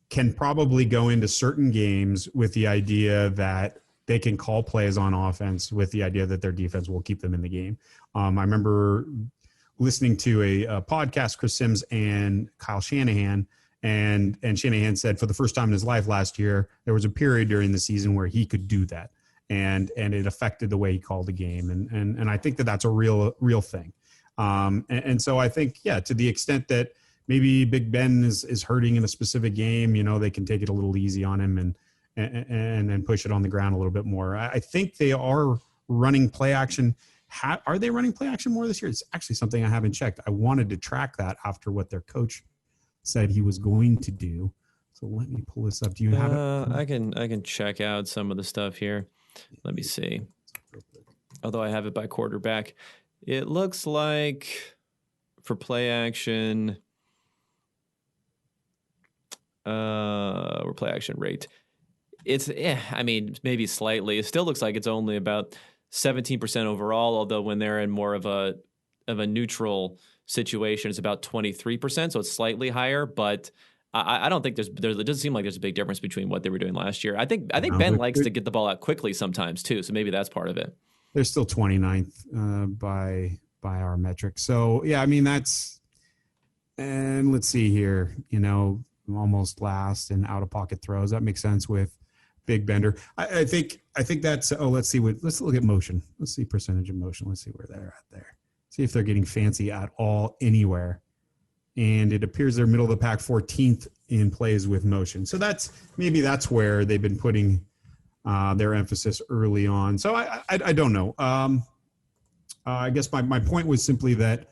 can probably go into certain games with the idea that they can call plays on offense with the idea that their defense will keep them in the game. I remember listening to a podcast, Chris Sims and Kyle Shanahan, and Shanahan said for the first time in his life last year, there was a period during the season where he could do that. And it affected the way he called the game. And I think that that's a real thing. And so I think, to the extent that maybe Big Ben is hurting in a specific game, they can take it a little easy on him and push it on the ground a little bit more. I think they are running play action. Are they running play action more this year? It's actually something I haven't checked. I wanted to track that after what their coach said he was going to do. So let me pull this up. Do you have it? I can check out some of the stuff here. Let me see. Although I have it by quarterback, it looks like for play action, or play action rate, it's maybe slightly. It still looks like it's only about 17% overall. Although when they're in more of a neutral situation, it's about 23%. So it's slightly higher, but I don't think it doesn't seem like there's a big difference between what they were doing last year. I think Ben likes to get the ball out quickly sometimes too, so maybe that's part of it. They're still 29th by our metrics. So that's, and let's see here, almost last in out of pocket throws. That makes sense with Big Bender. I think that's. Let's look at motion. Let's see percentage of motion. Let's see where they're at there. See if they're getting fancy at all anywhere. And it appears they're middle of the pack, 14th in plays with motion. So that's where they've been putting their emphasis early on. So I don't know. I guess my point was simply that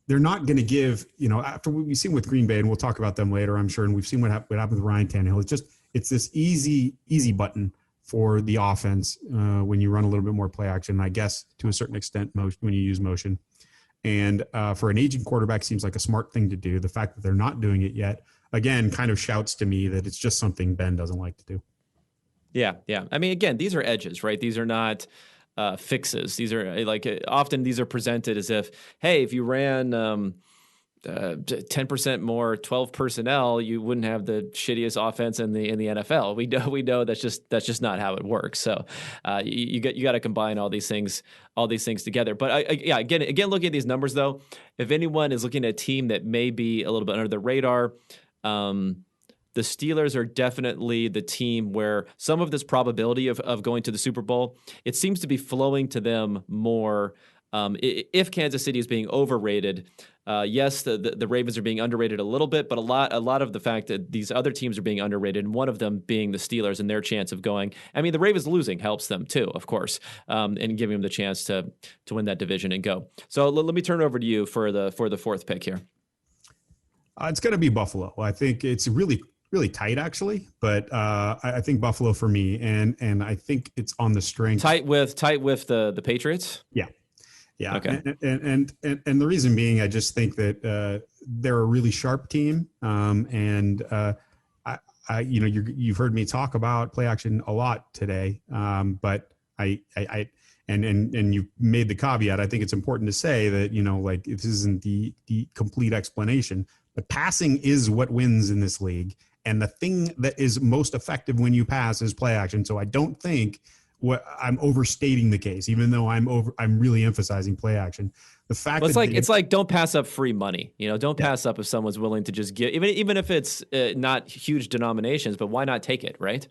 they're not going to give, after what we've seen with Green Bay, and we'll talk about them later, I'm sure, and we've seen what happened with Ryan Tannehill. It's this easy button for the offense when you run a little bit more play action, I guess, to a certain extent, when you use motion. And for an aging quarterback, seems like a smart thing to do. The fact that they're not doing it yet, again, kind of shouts to me that it's just something Ben doesn't like to do. Yeah. I mean, again, these are edges, right? These are not fixes. These are often these are presented as if, hey, if you ran 10% more 12 personnel, you wouldn't have the shittiest offense in the NFL. We know that's just not how it works. So you got to combine all these things together. But again, looking at these numbers though, if anyone is looking at a team that may be a little bit under the radar, the Steelers are definitely the team where some of this probability of going to the Super Bowl, it seems to be flowing to them more. If Kansas City is being overrated, yes, the Ravens are being underrated a little bit, but a lot of the fact that these other teams are being underrated, and one of them being the Steelers and their chance of going. I mean, the Ravens losing helps them too, of course, and giving them the chance to win that division and go. So let me turn it over to you for the fourth pick here. It's going to be Buffalo. I think it's really tight, actually, but I think Buffalo for me, and I think it's on the strength. Tight with the Patriots. Yeah. Okay. And the reason being, I just think that they're a really sharp team. You've heard me talk about play action a lot today. But and you made the caveat. I think it's important to say that, this isn't the complete explanation, but passing is what wins in this league. And the thing that is most effective when you pass is play action. So I don't think I'm overstating the case, even though I'm really emphasizing play action. The fact it's like don't pass up free money. Don't pass up if someone's willing to just give, even if it's not huge denominations, but why not take it, right?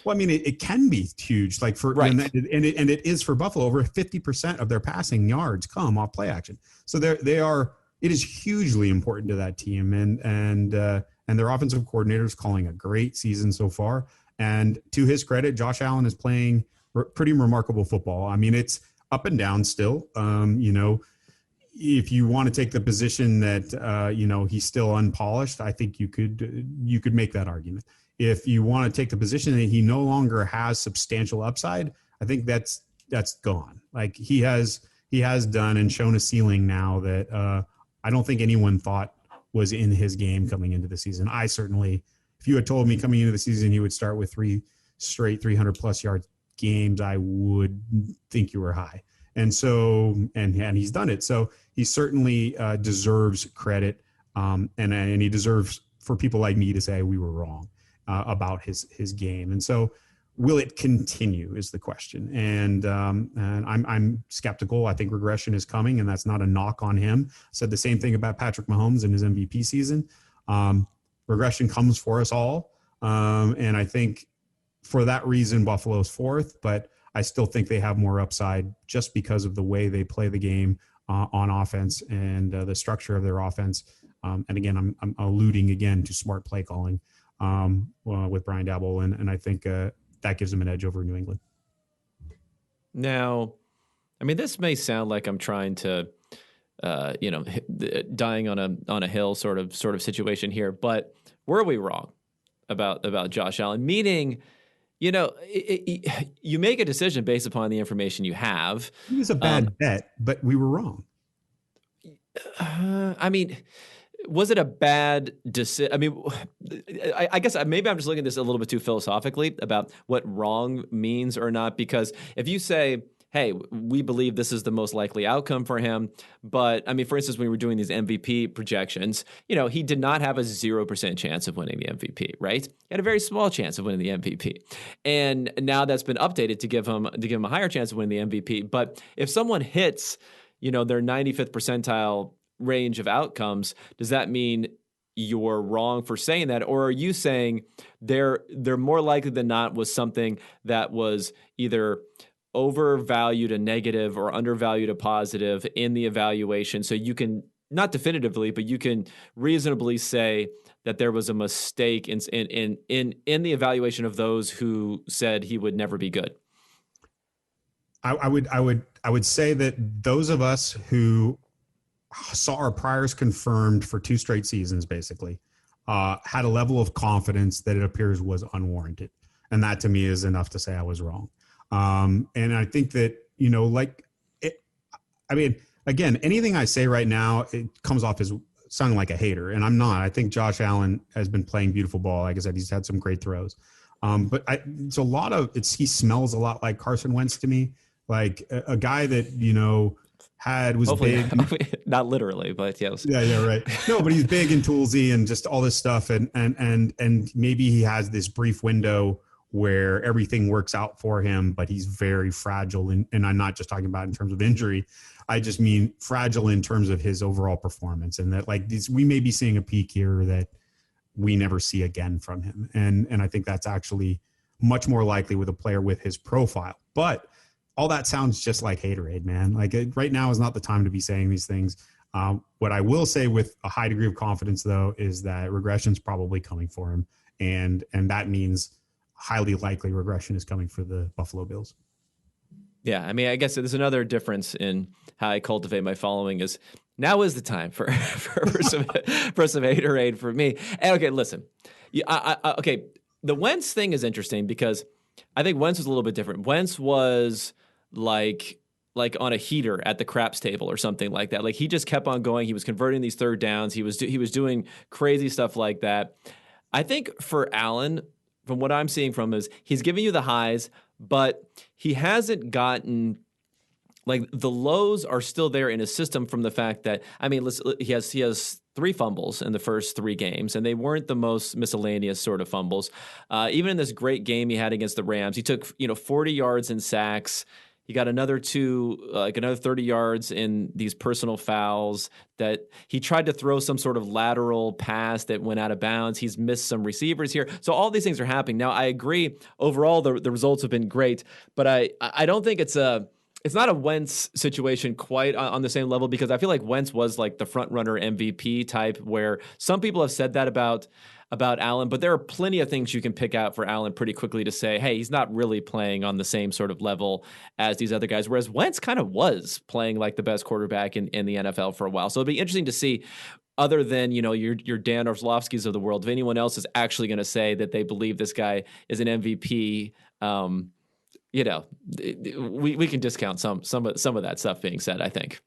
Well, I mean, it can be huge, like for right. and it is for Buffalo. Over 50% of their passing yards come off play action. So it is hugely important to that team, and their offensive coordinator is calling a great season so far. And to his credit, Josh Allen is playing pretty remarkable football. I mean, it's up and down still. If you want to take the position that he's still unpolished, I think you could make that argument. If you want to take the position that he no longer has substantial upside, I think that's gone. Like he has done and shown a ceiling now that I don't think anyone thought was in his game coming into the season. I certainly, if you had told me coming into the season he would start with 3 straight 300+ yard games, I would think you were high. And so, and he's done it. So he certainly deserves credit, and he deserves for people like me to say we were wrong about his game. And so, will it continue is the question. And I'm skeptical. I think regression is coming, and that's not a knock on him. I said the same thing about Patrick Mahomes in his MVP season. Regression comes for us all, and I think for that reason, Buffalo's fourth, but I still think they have more upside just because of the way they play the game on offense and the structure of their offense. And again, I'm alluding again to smart play calling with Brian Daboll, and I think that gives them an edge over New England. Now, I mean, this may sound like I'm trying to, dying on a hill sort of situation here, but were we wrong about Josh Allen? Meaning, you make a decision based upon the information you have. It was a bad bet, but we were wrong. I mean, was it a bad decision? I mean, I guess maybe I'm just looking at this a little bit too philosophically about what wrong means or not. Because if you say, hey, we believe this is the most likely outcome for him. But I mean, for instance, when we were doing these MVP projections, he did not have a 0% chance of winning the MVP, right? He had a very small chance of winning the MVP. And now that's been updated to give him a higher chance of winning the MVP. But if someone hits, their 95th percentile range of outcomes, does that mean you're wrong for saying that? Or are you saying they're more likely than not was something that was either overvalued a negative or undervalued a positive in the evaluation? So you can, not definitively, but you can reasonably say that there was a mistake in the evaluation of those who said he would never be good. I would say that those of us who saw our priors confirmed for 2 straight seasons, basically, had a level of confidence that it appears was unwarranted. And that to me is enough to say I was wrong. And I think that, again, anything I say right now, it comes off as sounding like a hater, and I'm not. I think Josh Allen has been playing beautiful ball. Like I said, he's had some great throws. But he smells a lot like Carson Wentz to me, like a guy that, was hopefully, big. Not literally, but yes. Yeah, right. No, but he's big and toolsy and just all this stuff. And maybe he has this brief window where everything works out for him, but he's very fragile. And I'm not just talking about in terms of injury. I just mean fragile in terms of his overall performance, and that we may be seeing a peak here that we never see again from him. And I think that's actually much more likely with a player with his profile. But all that sounds just like haterade, man. Right now is not the time to be saying these things. What I will say with a high degree of confidence, though, is that regression is probably coming for him. And that means highly likely regression is coming for the Buffalo Bills. Yeah, I mean, I guess there's another difference in how I cultivate my following is now is the time for some haterade for me. And okay, listen. Okay, the Wentz thing is interesting because I think Wentz was a little bit different. Wentz was like on a heater at the craps table or something like that. Like he just kept on going. He was converting these third downs. He was doing crazy stuff like that. I think for Allen, from what I'm seeing from is he's giving you the highs, but he hasn't gotten the lows are still there in his system from the fact that, I mean, he has 3 fumbles in the first 3 games, and they weren't the most miscellaneous sort of fumbles. Even in this great game he had against the Rams, he took 40 yards in sacks. He got another 30 yards in these personal fouls that he tried to throw some sort of lateral pass that went out of bounds. He's missed some receivers here. So all these things are happening. Now, I agree. Overall, the results have been great, but I don't think it's not a Wentz situation quite on the same level, because I feel like Wentz was like the front runner MVP type, where some people have said that about Allen, but there are plenty of things you can pick out for Allen pretty quickly to say, hey, he's not really playing on the same sort of level as these other guys, whereas Wentz kind of was playing like the best quarterback in the NFL for a while. So it'll be interesting to see, other than, your Dan Orlovskis of the world, if anyone else is actually going to say that they believe this guy is an MVP. We can discount some of that stuff being said, I think.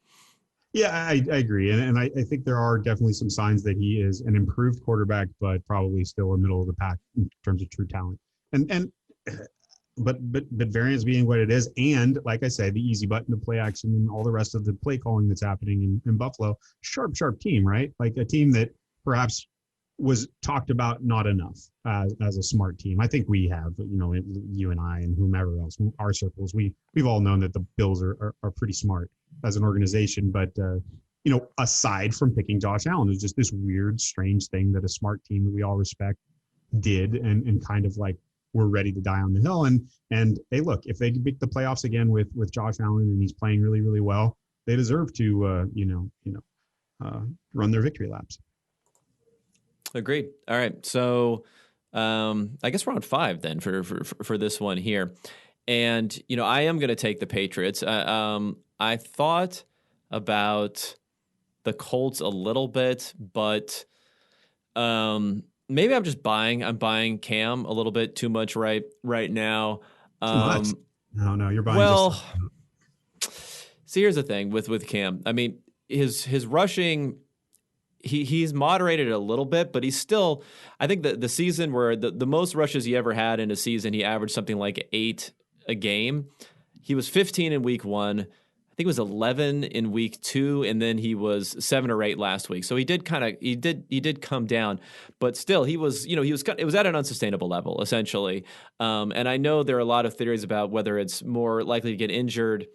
Yeah, I agree. And I think there are definitely some signs that he is an improved quarterback, but probably still a middle of the pack in terms of true talent. And but variance being what it is, and like I say, the easy button to play action and all the rest of the play calling that's happening in Buffalo, sharp team, right? Like a team that perhaps was talked about not enough as a smart team. I think we have, you and I and whomever else, our circles, we've all known that the Bills are pretty smart as an organization. But, aside from picking Josh Allen, it's just this weird, strange thing that a smart team that we all respect did and kind of like we're ready to die on the hill. And hey, look, if they make the playoffs again with Josh Allen and he's playing really, really well, they deserve to, run their victory laps. Agreed. All right. So I guess we're on 5 then for this one here. And, I am going to take the Patriots. I thought about the Colts a little bit, but maybe I'm just buying. I'm buying Cam a little bit too much right now. Too much? No, you're buying. Well, see, here's the thing with Cam. I mean, his rushing, he's moderated a little bit, but he's still. I think the season where the most rushes he ever had in a season, he averaged something like 8 a game. He was 15 in week 1. I think it was 11 in week 2, and then he was 7 or 8 last week. So he did come down, but still it was at an unsustainable level essentially. And I know there are a lot of theories about whether it's more likely to get injured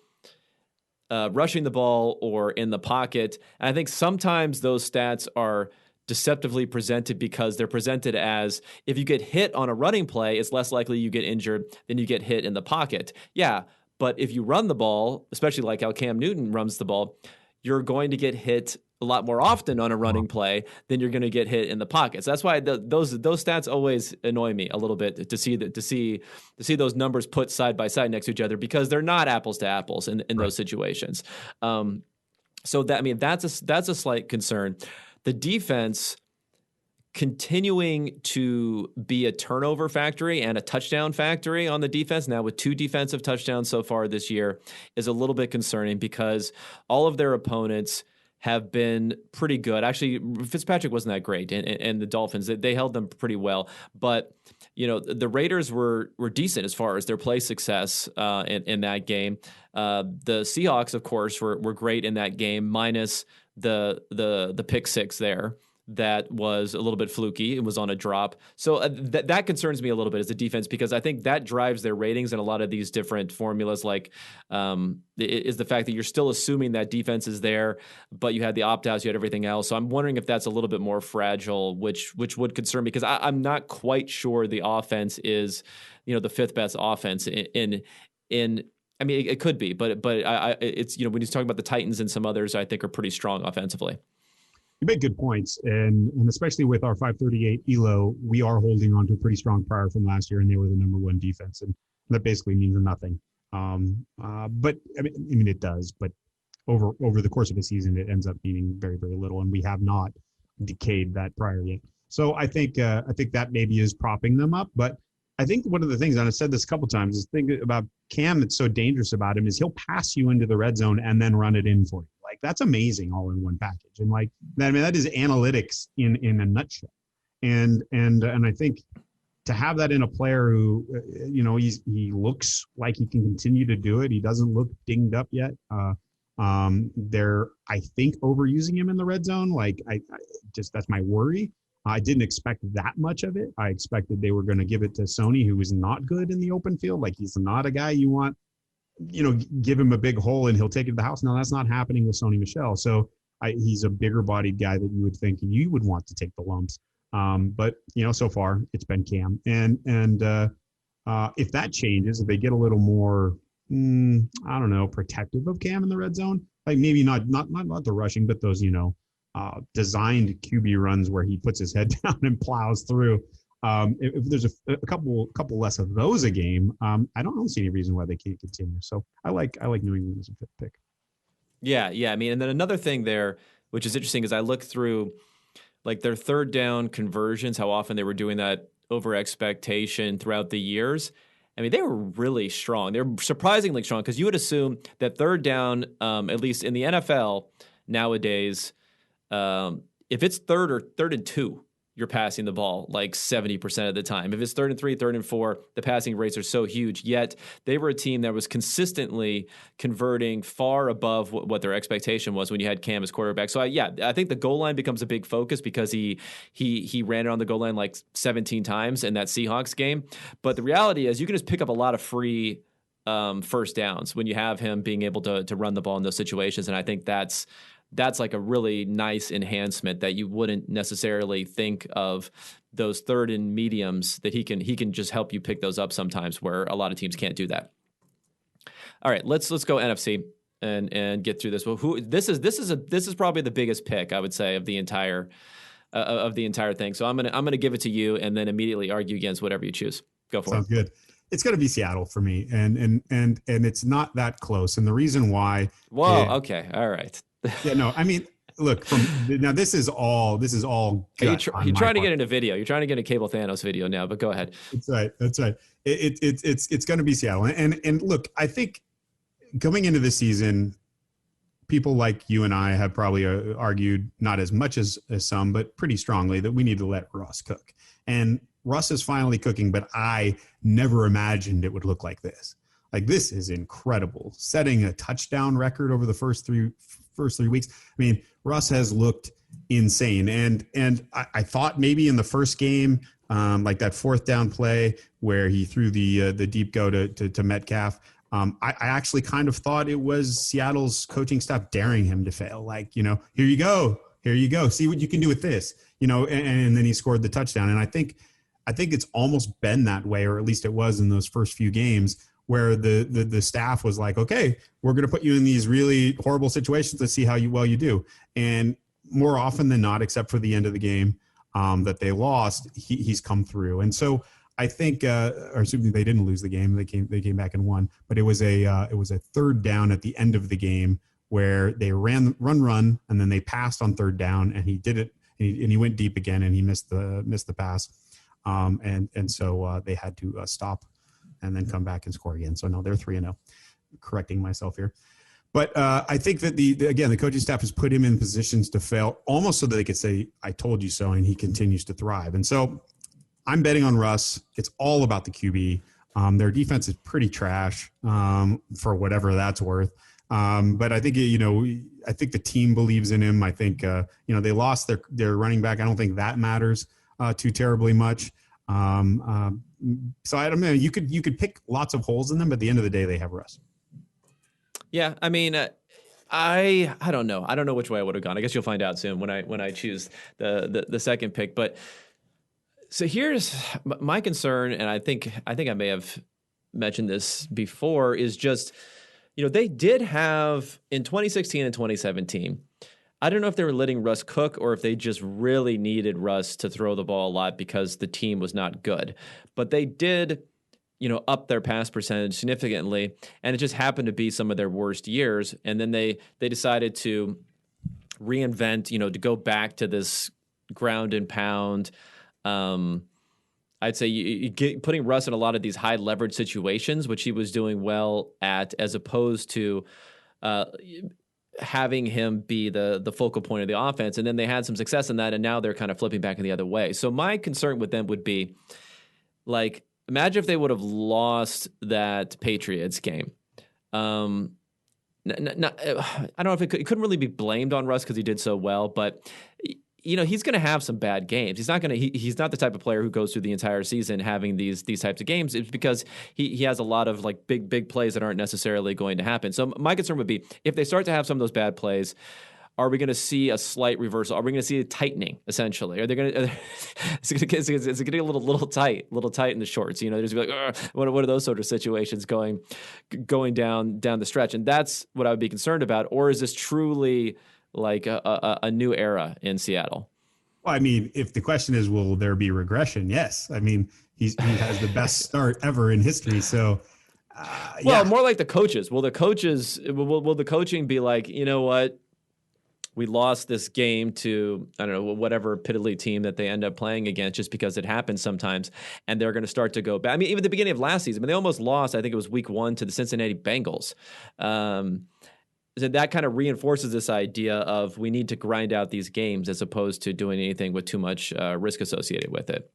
rushing the ball or in the pocket. And I think sometimes those stats are deceptively presented because they're presented as if you get hit on a running play, it's less likely you get injured than you get hit in the pocket. Yeah. But if you run the ball, especially like how Cam Newton runs the ball, you're going to get hit a lot more often on a running play than you're going to get hit in the pocket. So that's why those stats always annoy me a little bit to see those numbers put side by side next to each other because they're not apples to apples in those situations. So that's a slight concern. The defense continuing to be a turnover factory and a touchdown factory on the defense now with 2 defensive touchdowns so far this year is a little bit concerning because all of their opponents have been pretty good. Actually, Fitzpatrick wasn't that great, and the Dolphins, they held them pretty well. But, the Raiders were decent as far as their play success in that game. The Seahawks, of course, were great in that game, minus the pick 6 there. That was a little bit fluky. It was on a drop. So that concerns me a little bit as a defense because I think that drives their ratings in a lot of these different formulas. Like is the fact that you're still assuming that defense is there, but you had the opt-outs, you had everything else. So I'm wondering if that's a little bit more fragile, which would concern me because I'm not quite sure the offense is, the 5th best offense in. I mean, it could be, but it's when he's talking about the Titans and some others, I think are pretty strong offensively. You make good points, and especially with our 538 ELO, we are holding on to a pretty strong prior from last year, and they were the number 1 defense, and that basically means nothing. But I mean, it does. But over the course of the season, it ends up meaning very, very little, and we have not decayed that prior yet. So I think that maybe is propping them up. But I think one of the things, and I've said this a couple times, is the thing about Cam that's so dangerous about him is he'll pass you into the red zone and then run it in for you. Like that's amazing all in one package. And like that is analytics in a nutshell. And I think to have that in a player who, he looks like he can continue to do it. He doesn't look dinged up yet. They're, I think, overusing him in the red zone. Like that's my worry. I didn't expect that much of it. I expected they were going to give it to Sony, who was not good in the open field. Like he's not a guy you want, give him a big hole and he'll take it to the house. No, that's not happening with Sony Michel. So he's a bigger bodied guy that you would think you would want to take the lumps. But so far it's been Cam. And if that changes, if they get a little more, I don't know, protective of Cam in the red zone, like maybe not the rushing, but those, designed QB runs where he puts his head down and plows through. If there's a couple less of those a game, I don't see any reason why they can't continue. So I like New England as a 5th pick. Yeah. I mean, and then another thing there, which is interesting, is I look through like their 3rd down conversions, how often they were doing that over expectation throughout the years. I mean, they were really strong. They were surprisingly strong because you would assume that 3rd down, at least in the NFL, nowadays, if it's third and 2, you're passing the ball like 70% of the time. If it's 3rd and 3, 3rd and 4, the passing rates are so huge. Yet they were a team that was consistently converting far above what their expectation was when you had Cam as quarterback. So I think the goal line becomes a big focus because he ran it on the goal line like 17 times in that Seahawks game. But the reality is you can just pick up a lot of free first downs when you have him being able to run the ball in those situations. And I think that's like a really nice enhancement that you wouldn't necessarily think of those third and mediums that he can just help you pick those up sometimes where a lot of teams can't do that. All right, let's go NFC and get through this. Well, this is probably the biggest pick I would say of the entire thing. So I'm gonna give it to you and then immediately argue against whatever you choose. Go for it. Sounds good. It's going to be Seattle for me, and it's not that close. And the reason why. Whoa. Okay. All right. Yeah. No. I mean, look. Now this is all. You're trying to get into video. You're trying to get a Cable Thanos video now. But go ahead. That's right. It's going to be Seattle. And look, I think coming into the season, people like you and I have probably argued not as much as some, but pretty strongly that we need to let Russ cook. And Russ is finally cooking, but I never imagined it would look like this. Like, this is incredible. Setting a touchdown record over the first three weeks. I mean, Russ has looked insane. And I thought maybe in the first game, like that 4th down play where he threw the deep go to Metcalf, I actually kind of thought it was Seattle's coaching staff daring him to fail. Like, here you go. See what you can do with this, and then he scored the touchdown. And I think it's almost been that way, or at least it was in those first few games where the staff was like, okay, we're going to put you in these really horrible situations to see how well you do. And more often than not, except for the end of the game that they lost, he's come through. And so I think, or assuming they didn't lose the game, they came back and won. But it was a 3rd down at the end of the game where they run, and then they passed on 3rd down, and he did it, and he went deep again, and he missed the pass. And so they had to stop and then come back and score again. So no, they're 3-0. Correcting myself here. But I think that the coaching staff has put him in positions to fail almost so that they could say, I told you so, and he continues to thrive. And so I'm betting on Russ. It's all about the QB. Their defense is pretty trash for whatever that's worth. But I think, I think the team believes in him. I think, they lost their running back. I don't think that matters too terribly much. So I don't know. You could pick lots of holes in them, but at the end of the day, they have Russ. Yeah, I mean, I don't know. I don't know which way I would have gone. I guess you'll find out soon when I choose the second pick. But so here's my concern, and I think I may have mentioned this before, is just, they did have in 2016 and 2017. I don't know if they were letting Russ cook or if they just really needed Russ to throw the ball a lot because the team was not good. But they did, up their pass percentage significantly, and it just happened to be some of their worst years. And then they decided to reinvent, to go back to this ground and pound. I'd say putting Russ in a lot of these high leverage situations, which he was doing well at, as opposed to having him be the focal point of the offense. And then they had some success in that, and now they're kind of flipping back in the other way. So my concern with them would be, like, imagine if they would have lost that Patriots game. I don't know if it couldn't really be blamed on Russ because he did so well, but he's going to have some bad games. He's not the type of player who goes through the entire season having these types of games. It's because he has a lot of like big plays that aren't necessarily going to happen. So my concern would be, if they start to have some of those bad plays, are we going to see a slight reversal? Are we going to see a tightening essentially? Are they going to? Is it going to get a little tight in the shorts? There's going to be like, what are those sort of situations going down the stretch? And that's what I would be concerned about. Or is this truly like a new era in Seattle? Well, I mean, if the question is, will there be regression? Yes. I mean, he has the best start ever in history. So, well, more like the coaches. Will the coaching be like, you know what? We lost this game to, I don't know, whatever piddly team that they end up playing against, just because it happens sometimes, and they're going to start to go back. I mean, even the beginning of last season, they almost lost, I think it was week 1, to the Cincinnati Bengals. that kind of reinforces this idea of we need to grind out these games as opposed to doing anything with too much risk associated with it.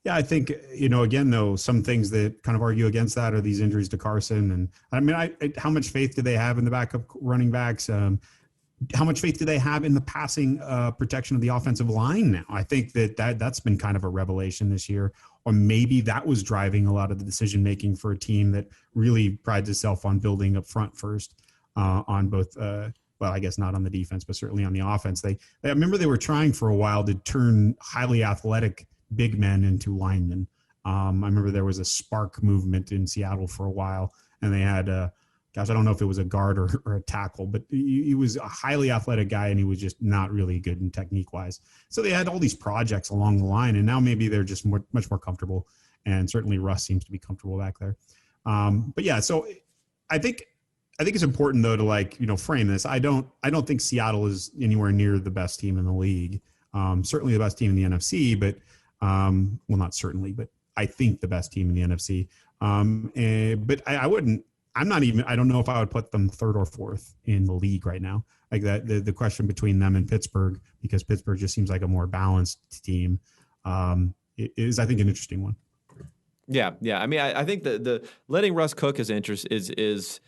Yeah, I think, again, though, some things that kind of argue against that are these injuries to Carson. And I mean, how much faith do they have in the backup running backs? How much faith do they have in the passing protection of the offensive line now? I think that's been kind of a revelation this year, or maybe that was driving a lot of the decision-making for a team that really prides itself on building up front first on both, well, I guess not on the defense, but certainly on the offense. I remember they were trying for a while to turn highly athletic big men into linemen. I remember there was a spark movement in Seattle for a while, and they had, I don't know if it was a guard or a tackle, but he was a highly athletic guy, and he was just not really good in technique-wise. So they had all these projects along the line, and now maybe they're just much more comfortable, and certainly Russ seems to be comfortable back there. But yeah, so I think it's important, though, to frame this. I don't think Seattle is anywhere near the best team in the league. Certainly the best team in the NFC, but well, not certainly, but I think the best team in the NFC. But I wouldn't. I don't know if I would put them third or fourth in the league right now. Like that, the question between them and Pittsburgh, because Pittsburgh just seems like a more balanced team, is I think an interesting one. Yeah. I mean, I think the letting Russ cook his interest is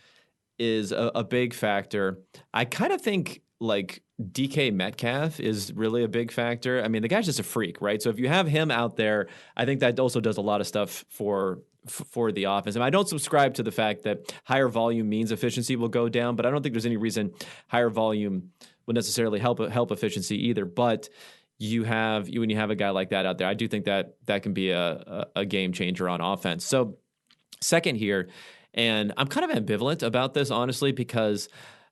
a big factor. I kind of think like DK Metcalf is really a big factor. I mean, the guy's just a freak, right? So if you have him out there, I think that also does a lot of stuff for the offense. And I don't subscribe to the fact that higher volume means efficiency will go down, but I don't think there's any reason higher volume would necessarily help efficiency either. But when you have a guy like that out there, I do think that can be a game changer on offense. So second here, and I'm kind of ambivalent about this, honestly, because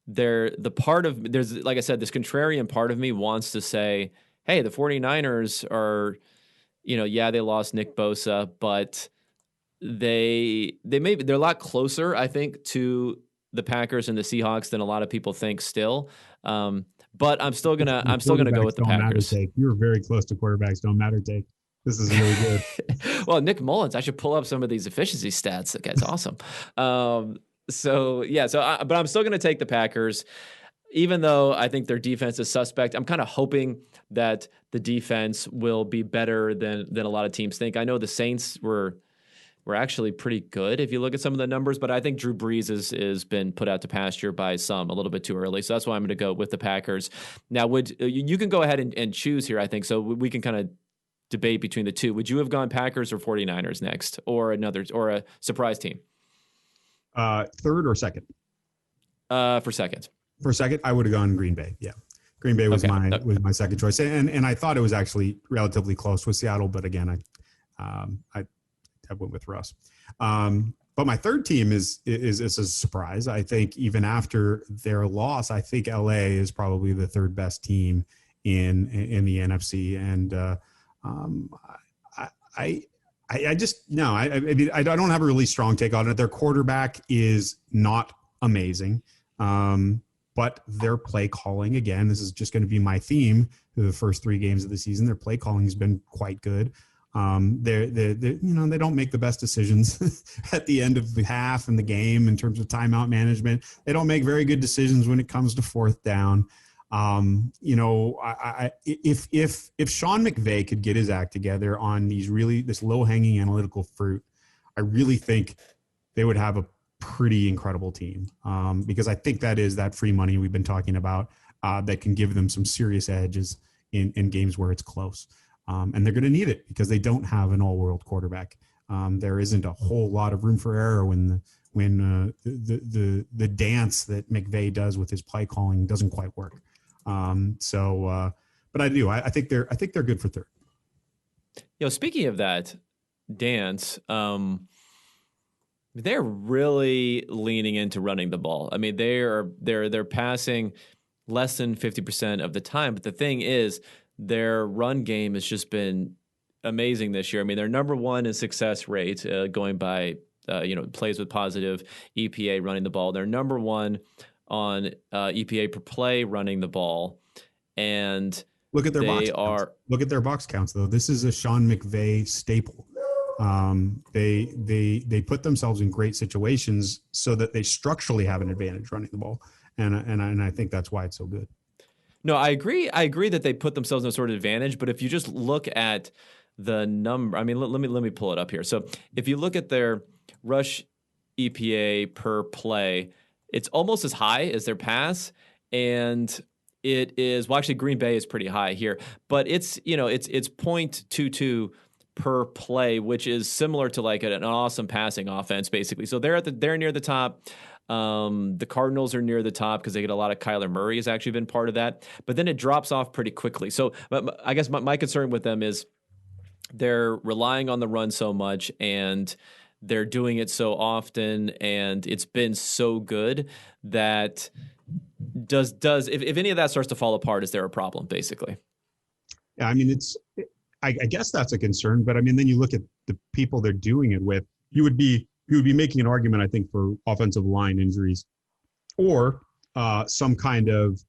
there's like I said, this contrarian part of me wants to say, hey, the 49ers are, they lost Nick Bosa, but they're a lot closer, I think, to the Packers and the Seahawks than a lot of people think still. But I'm still gonna go with the Packers. You were very close to quarterbacks don't matter take. This is really good. Well, Nick Mullins, I should pull up some of these efficiency stats. That guy's awesome. But I'm still going to take the Packers, even though I think their defense is suspect. I'm kind of hoping that the defense will be better than a lot of teams think. I know the Saints were actually pretty good if you look at some of the numbers, but I think Drew Brees has been put out to pasture by some a little bit too early. So that's why I'm going to go with the Packers. Now, you can go ahead and choose here, I think, so we can kind of debate between the two. Would you have gone Packers or 49ers next, or a surprise team? Third or second? For second. For second, I would have gone Green Bay. Yeah, Green Bay was my second choice, and I thought it was actually relatively close with Seattle, but again, I went with Russ. But my third team is a surprise. I think even after their loss, I think LA is probably the third best team in the NFC, and I don't have a really strong take on it. Their quarterback is not amazing, but their play calling, again, this is just going to be my theme for the first 3 games of the season. Their play calling has been quite good. They don't make the best decisions at the end of the half and the game in terms of timeout management. They don't make very good decisions when it comes to fourth down. If Sean McVay could get his act together on this low-hanging analytical fruit, I really think they would have a pretty incredible team. Because I think that is that free money we've been talking about that can give them some serious edges in games where it's close. And they're going to need it because they don't have an all-world quarterback. There isn't a whole lot of room for error when the dance that McVay does with his play calling doesn't quite work. But I do. I think they're good for third. Speaking of that dance, they're really leaning into running the ball. I mean, they're passing less than 50% of the time. But the thing is, their run game has just been amazing this year. I mean, they're number one in success rate, going by plays with positive EPA running the ball. They're number one on EPA per play running the ball, and look at their box counts. Look at their box counts, though. This is a Sean McVay staple. They put themselves in great situations so that they structurally have an advantage running the ball, and I think that's why it's so good. No, I agree. I agree that they put themselves in a sort of advantage. But if you just look at the number, I mean, let me pull it up here. So if you look at their rush EPA per play, it's almost as high as their pass, and it is, well, actually Green Bay is pretty high here, but it's, it's 0.22 per play, which is similar to like an awesome passing offense, basically. So they're near the top. The Cardinals are near the top because they get a lot of Kyler Murray has actually been part of that, but then it drops off pretty quickly. So I guess my concern with them is they're relying on the run so much, and they're doing it so often, and it's been so good that if any of that starts to fall apart, is there a problem, basically? Yeah, I mean, I guess that's a concern, but I mean, then you look at the people they're doing it with. You would be making an argument, I think, for offensive line injuries, or some kind of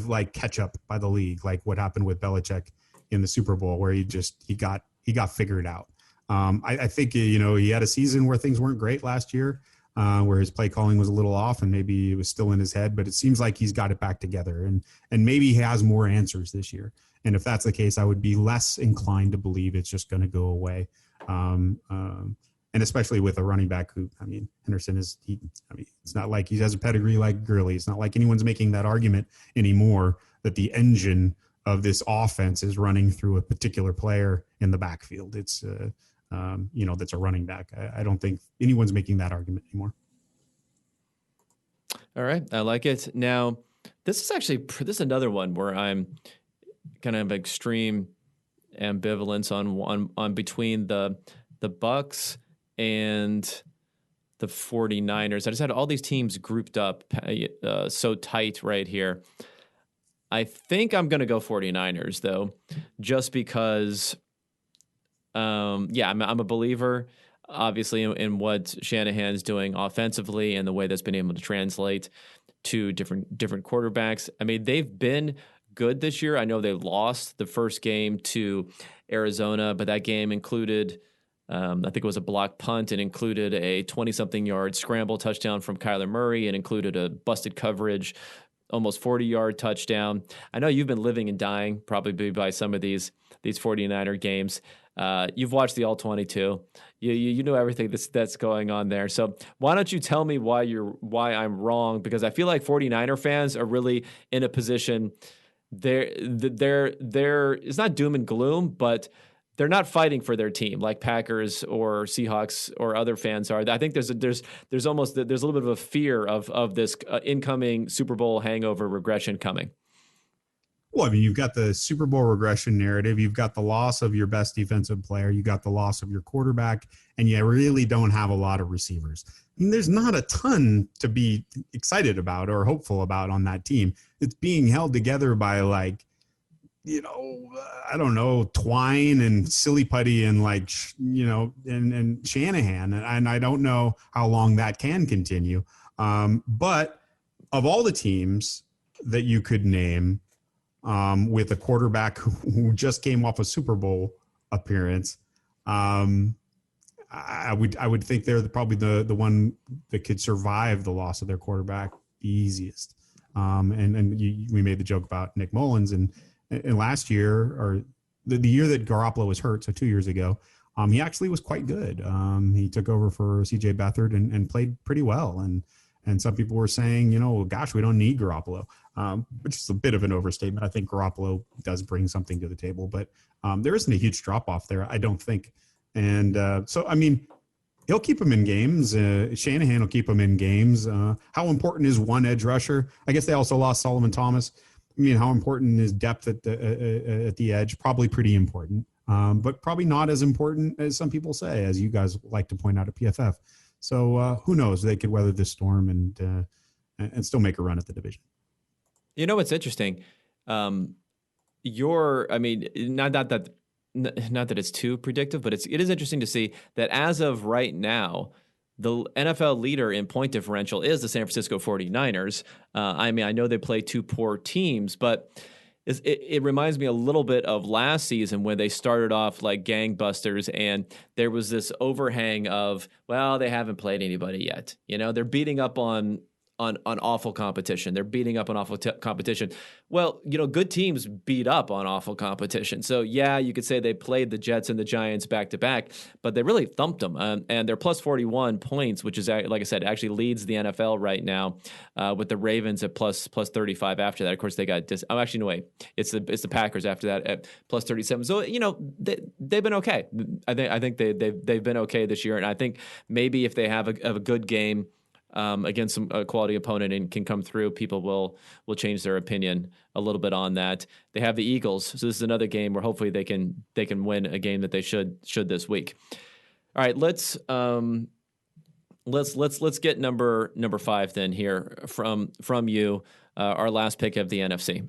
like catch up by the league, like what happened with Belichick in the Super Bowl, where he got figured out. I think he had a season where things weren't great last year, where his play calling was a little off, and maybe it was still in his head. But it seems like he's got it back together, and maybe he has more answers this year. And if that's the case, I would be less inclined to believe it's just going to go away. And especially with a running back who, I mean, Henderson it's not like he has a pedigree like Gurley. It's not like anyone's making that argument anymore that the engine of this offense is running through a particular player in the backfield. It's, that's a running back. I don't think anyone's making that argument anymore. All right. I like it. Now, this is another one where I'm kind of extreme ambivalence on between the Bucks and the 49ers. I just had all these teams grouped up so tight right here. I think I'm going to go 49ers, though, just because, I'm a believer, obviously, in what Shanahan's doing offensively and the way that's been able to translate to different quarterbacks. I mean, they've been good this year. I know they lost the first game to Arizona, but that game included, I think it was a blocked punt. It included a 20-something yard scramble touchdown from Kyler Murray. It included a busted coverage, almost 40-yard touchdown. I know you've been living and dying probably by some of these 49er games. You've watched the All-22. You know everything that's going on there. So why don't you tell me why I'm wrong? Because I feel like 49er fans are really in a position. They're it's not doom and gloom, but they're not fighting for their team like Packers or Seahawks or other fans are. I think there's a little bit of a fear of this incoming Super Bowl hangover regression coming. Well, I mean, you've got the Super Bowl regression narrative. You've got the loss of your best defensive player. You got the loss of your quarterback, and you really don't have a lot of receivers. I mean, there's not a ton to be excited about or hopeful about on that team. It's being held together by I don't know, Twine and Silly Putty and and Shanahan. And I don't know how long that can continue. But of all the teams that you could name, with a quarterback who just came off a Super Bowl appearance, I would think they're probably the one that could survive the loss of their quarterback the easiest. We made the joke about Nick Mullins and last year, or the year that Garoppolo was hurt, so 2 years ago, he actually was quite good. He took over for C.J. Beathard and played pretty well. And some people were saying, gosh, we don't need Garoppolo, which is a bit of an overstatement. I think Garoppolo does bring something to the table, but there isn't a huge drop-off there, I don't think. And so, I mean, he'll keep him in games. Shanahan will keep him in games. How important is one edge rusher? I guess they also lost Solomon Thomas. I mean, how important is depth at the edge? Probably pretty important, but probably not as important as some people say, as you guys like to point out at PFF. So who knows? They could weather this storm and still make a run at the division. You know what's interesting? Not that it's too predictive, but it is interesting to see that as of right now, the NFL leader in point differential is the San Francisco 49ers. I know they play two poor teams, but it reminds me a little bit of last season when they started off like gangbusters, and there was this overhang of, well, they haven't played anybody yet. They're beating up on on awful competition. They're beating up on awful competition. Well, good teams beat up on awful competition. So yeah, you could say they played the Jets and the Giants back to back, but they really thumped them. And they're plus 41 points, which is, like I said, actually leads the NFL right now, with the Ravens at plus 35 after that. Of course, they got actually no way. It's the Packers after that at plus 37. So they've been okay. I think they've been okay this year, and I think maybe if they have a good game against a quality opponent and can come through, people will change their opinion a little bit on that. They have the Eagles, so this is another game where hopefully they can win a game that they should this week. All right, let's get number 5 then here from you, our last pick of the NFC.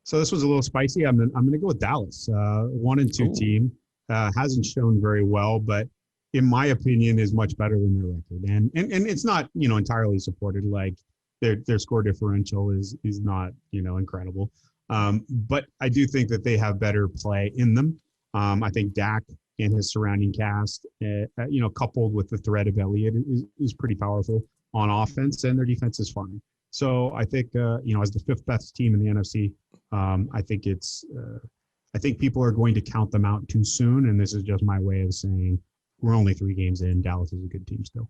So this was a little spicy. I'm going to go with Dallas, 1-2 team, hasn't shown very well, but in my opinion, is much better than their record. And it's not, entirely supported. Like their score differential is not, incredible. But I do think that they have better play in them. I think Dak and his surrounding cast, coupled with the threat of Elliott is pretty powerful on offense, and their defense is fine. So I think, as the 5th best team in the NFC, I think people are going to count them out too soon. And this is just my way of saying, we're only 3 games in. Dallas is a good team still.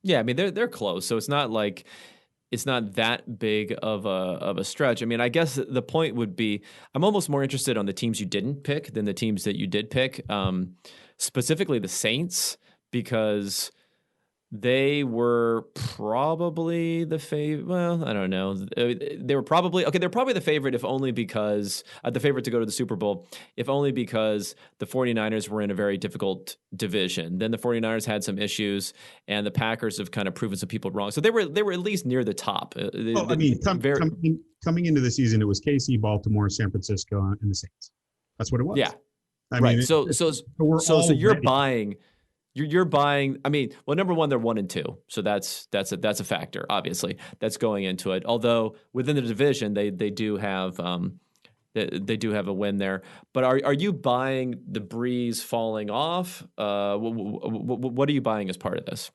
Yeah, I mean they're close, so it's not like it's not that big of a stretch. I mean, I guess the point would be I'm almost more interested on the teams you didn't pick than the teams that you did pick. Specifically the Saints, because they were probably the favorite. Well, I don't know. They were probably okay. They're probably the favorite, if only because the favorite to go to the Super Bowl, if only because the 49ers were in a very difficult division. Then the 49ers had some issues, and the Packers have kind of proven some people wrong. So they were at least near the top. Coming into the season, it was KC, Baltimore, San Francisco, and the Saints. That's what it was. Yeah, I right. mean, So you're buying. You're buying. I mean, well, number one, they're 1-2, so that's a factor. Obviously, that's going into it. Although within the division, they do have a win there. But are you buying the Breeze falling off? What are you buying as part of this?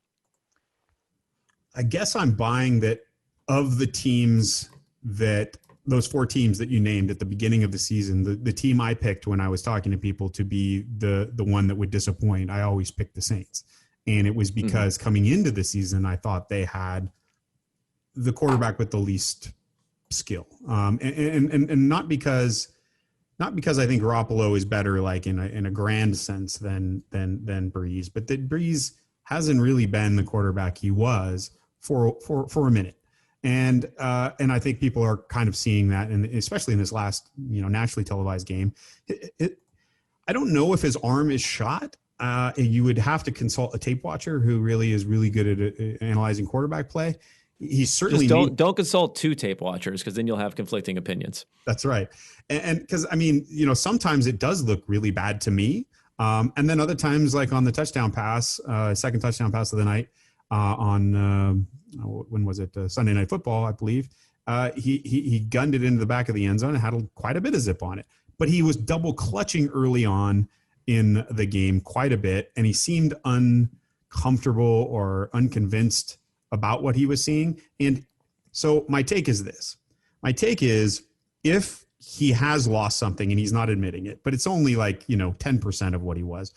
I guess I'm buying that of the teams that those 4 teams that you named at the beginning of the season, the team I picked when I was talking to people to be the one that would disappoint, I always picked the Saints. And it was because coming into the season, I thought they had the quarterback with the least skill. And not because I think Garoppolo is better, like in a grand sense than Breeze, but that Breeze hasn't really been the quarterback he was for a minute. And I think people are kind of seeing that, and especially in this last, nationally televised game. I don't know if his arm is shot. You would have to consult a tape watcher who really is really good at analyzing quarterback play. He's certainly just don't consult 2 tape watchers, because then you'll have conflicting opinions. That's right, and because sometimes it does look really bad to me, and then other times, like on the touchdown pass, second touchdown pass of the night. When was it? Sunday Night Football, I believe. He gunned it into the back of the end zone and had quite a bit of zip on it. But he was double clutching early on in the game quite a bit, and he seemed uncomfortable or unconvinced about what he was seeing. And so my take is this. My take is, if he has lost something and he's not admitting it, but it's only 10% of what he was,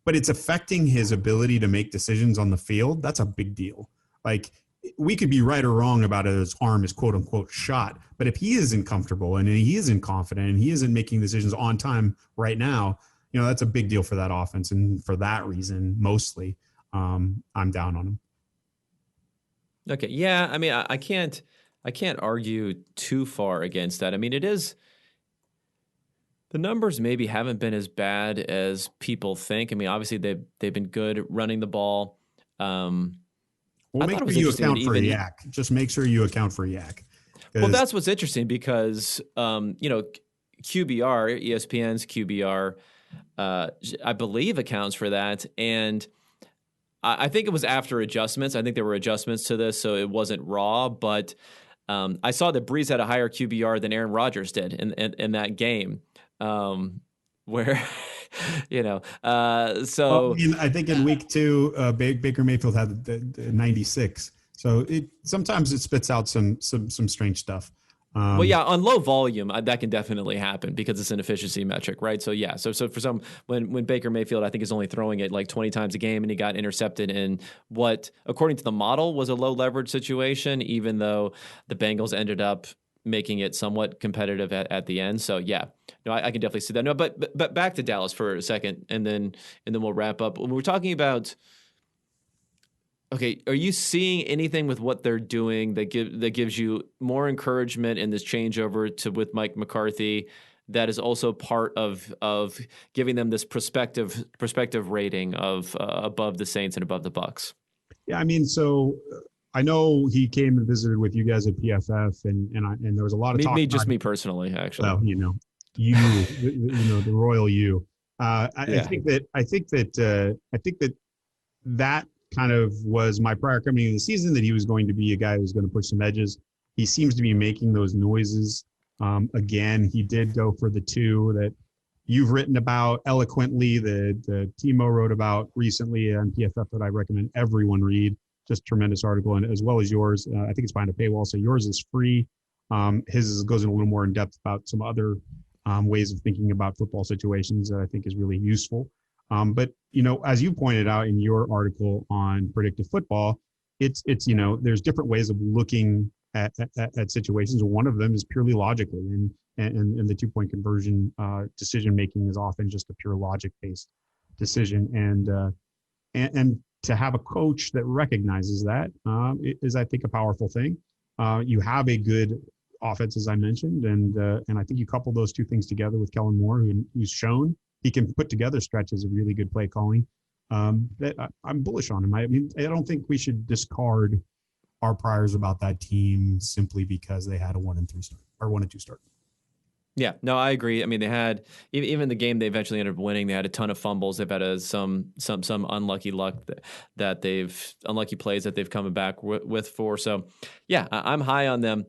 but it's affecting his ability to make decisions on the field, that's a big deal. Like, we could be right or wrong about his arm is quote unquote shot, but if he isn't comfortable and he isn't confident and he isn't making decisions on time right now, that's a big deal for that offense. And for that reason, mostly, I'm down on him. Okay. Yeah. I mean, I can't argue too far against that. I mean, it is, the numbers maybe haven't been as bad as people think. I mean, obviously they've been good running the ball. Well, make sure you account for Yak. Just make sure you account for Yak. Well, that's what's interesting, because QBR, ESPN's QBR, I believe accounts for that, and I think it was after adjustments. I think there were adjustments to this, so it wasn't raw. But I saw that Breeze had a higher QBR than Aaron Rodgers did in that game, where. So I think in week 2, Baker Mayfield had 96. So sometimes it spits out some strange stuff. Well, yeah, on low volume, that can definitely happen because it's an efficiency metric, right? So yeah, so for some, when Baker Mayfield, I think, is only throwing it like 20 times a game, and he got intercepted in what, according to the model, was a low leverage situation, even though the Bengals ended up making it somewhat competitive at the end. So yeah, no, I can definitely see that. No, but back to Dallas for a second, and then we'll wrap up. When we're talking about, okay, are you seeing anything with what they're doing that gives you more encouragement in this changeover with Mike McCarthy that is also part of giving them this prospective rating of above the Saints and above the Bucs? Yeah, I mean, so I know he came and visited with you guys at PFF, and there was a lot of talk. Me personally, actually. Well, the royal you. I think that kind of was my prior coming into the season, that he was going to be a guy who was going to push some edges. He seems to be making those noises. Again, he did go for the 2 that you've written about eloquently, that Timo wrote about recently on PFF, that I recommend everyone read. Just tremendous article, and as well as yours. I think it's behind a paywall, so yours is free. His goes in a little more in depth about some other ways of thinking about football situations that I think is really useful. But, as you pointed out in your article on predictive football, it's there's different ways of looking at situations. One of them is purely logically, and the 2-point conversion decision making is often just a pure logic based decision. And to have a coach that recognizes that is, I think, a powerful thing. You have a good offense, as I mentioned, and I think you couple those 2 things together with Kellen Moore, who's shown he can put together stretches of really good play calling. That I'm bullish on him. I mean, I don't think we should discard our priors about that team simply because they had a 1-3 start or 1-2 start. Yeah, no, I agree. I mean, they had, even the game they eventually ended up winning, they had a ton of fumbles. They've had some unlucky luck unlucky plays that they've come back with for. So yeah, I'm high on them.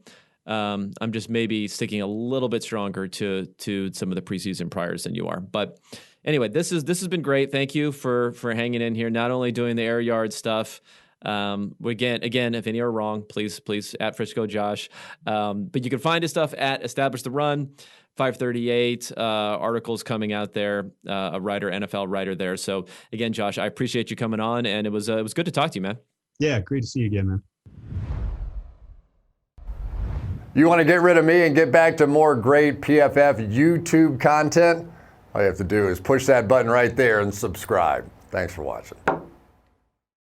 I'm just maybe sticking a little bit stronger to some of the preseason priors than you are. But anyway, this has been great. Thank you for hanging in here, not only doing the air yard stuff. Again, if any are wrong, please at Frisco Josh. But you can find his stuff at Establish the Run, 538 articles coming out there, a writer, NFL writer there. So again, Josh, I appreciate you coming on, and it was good to talk to you, man. Yeah, great to see you again, man. You want to get rid of me and get back to more great PFF YouTube content? All you have to do is push that button right there and subscribe. Thanks for watching.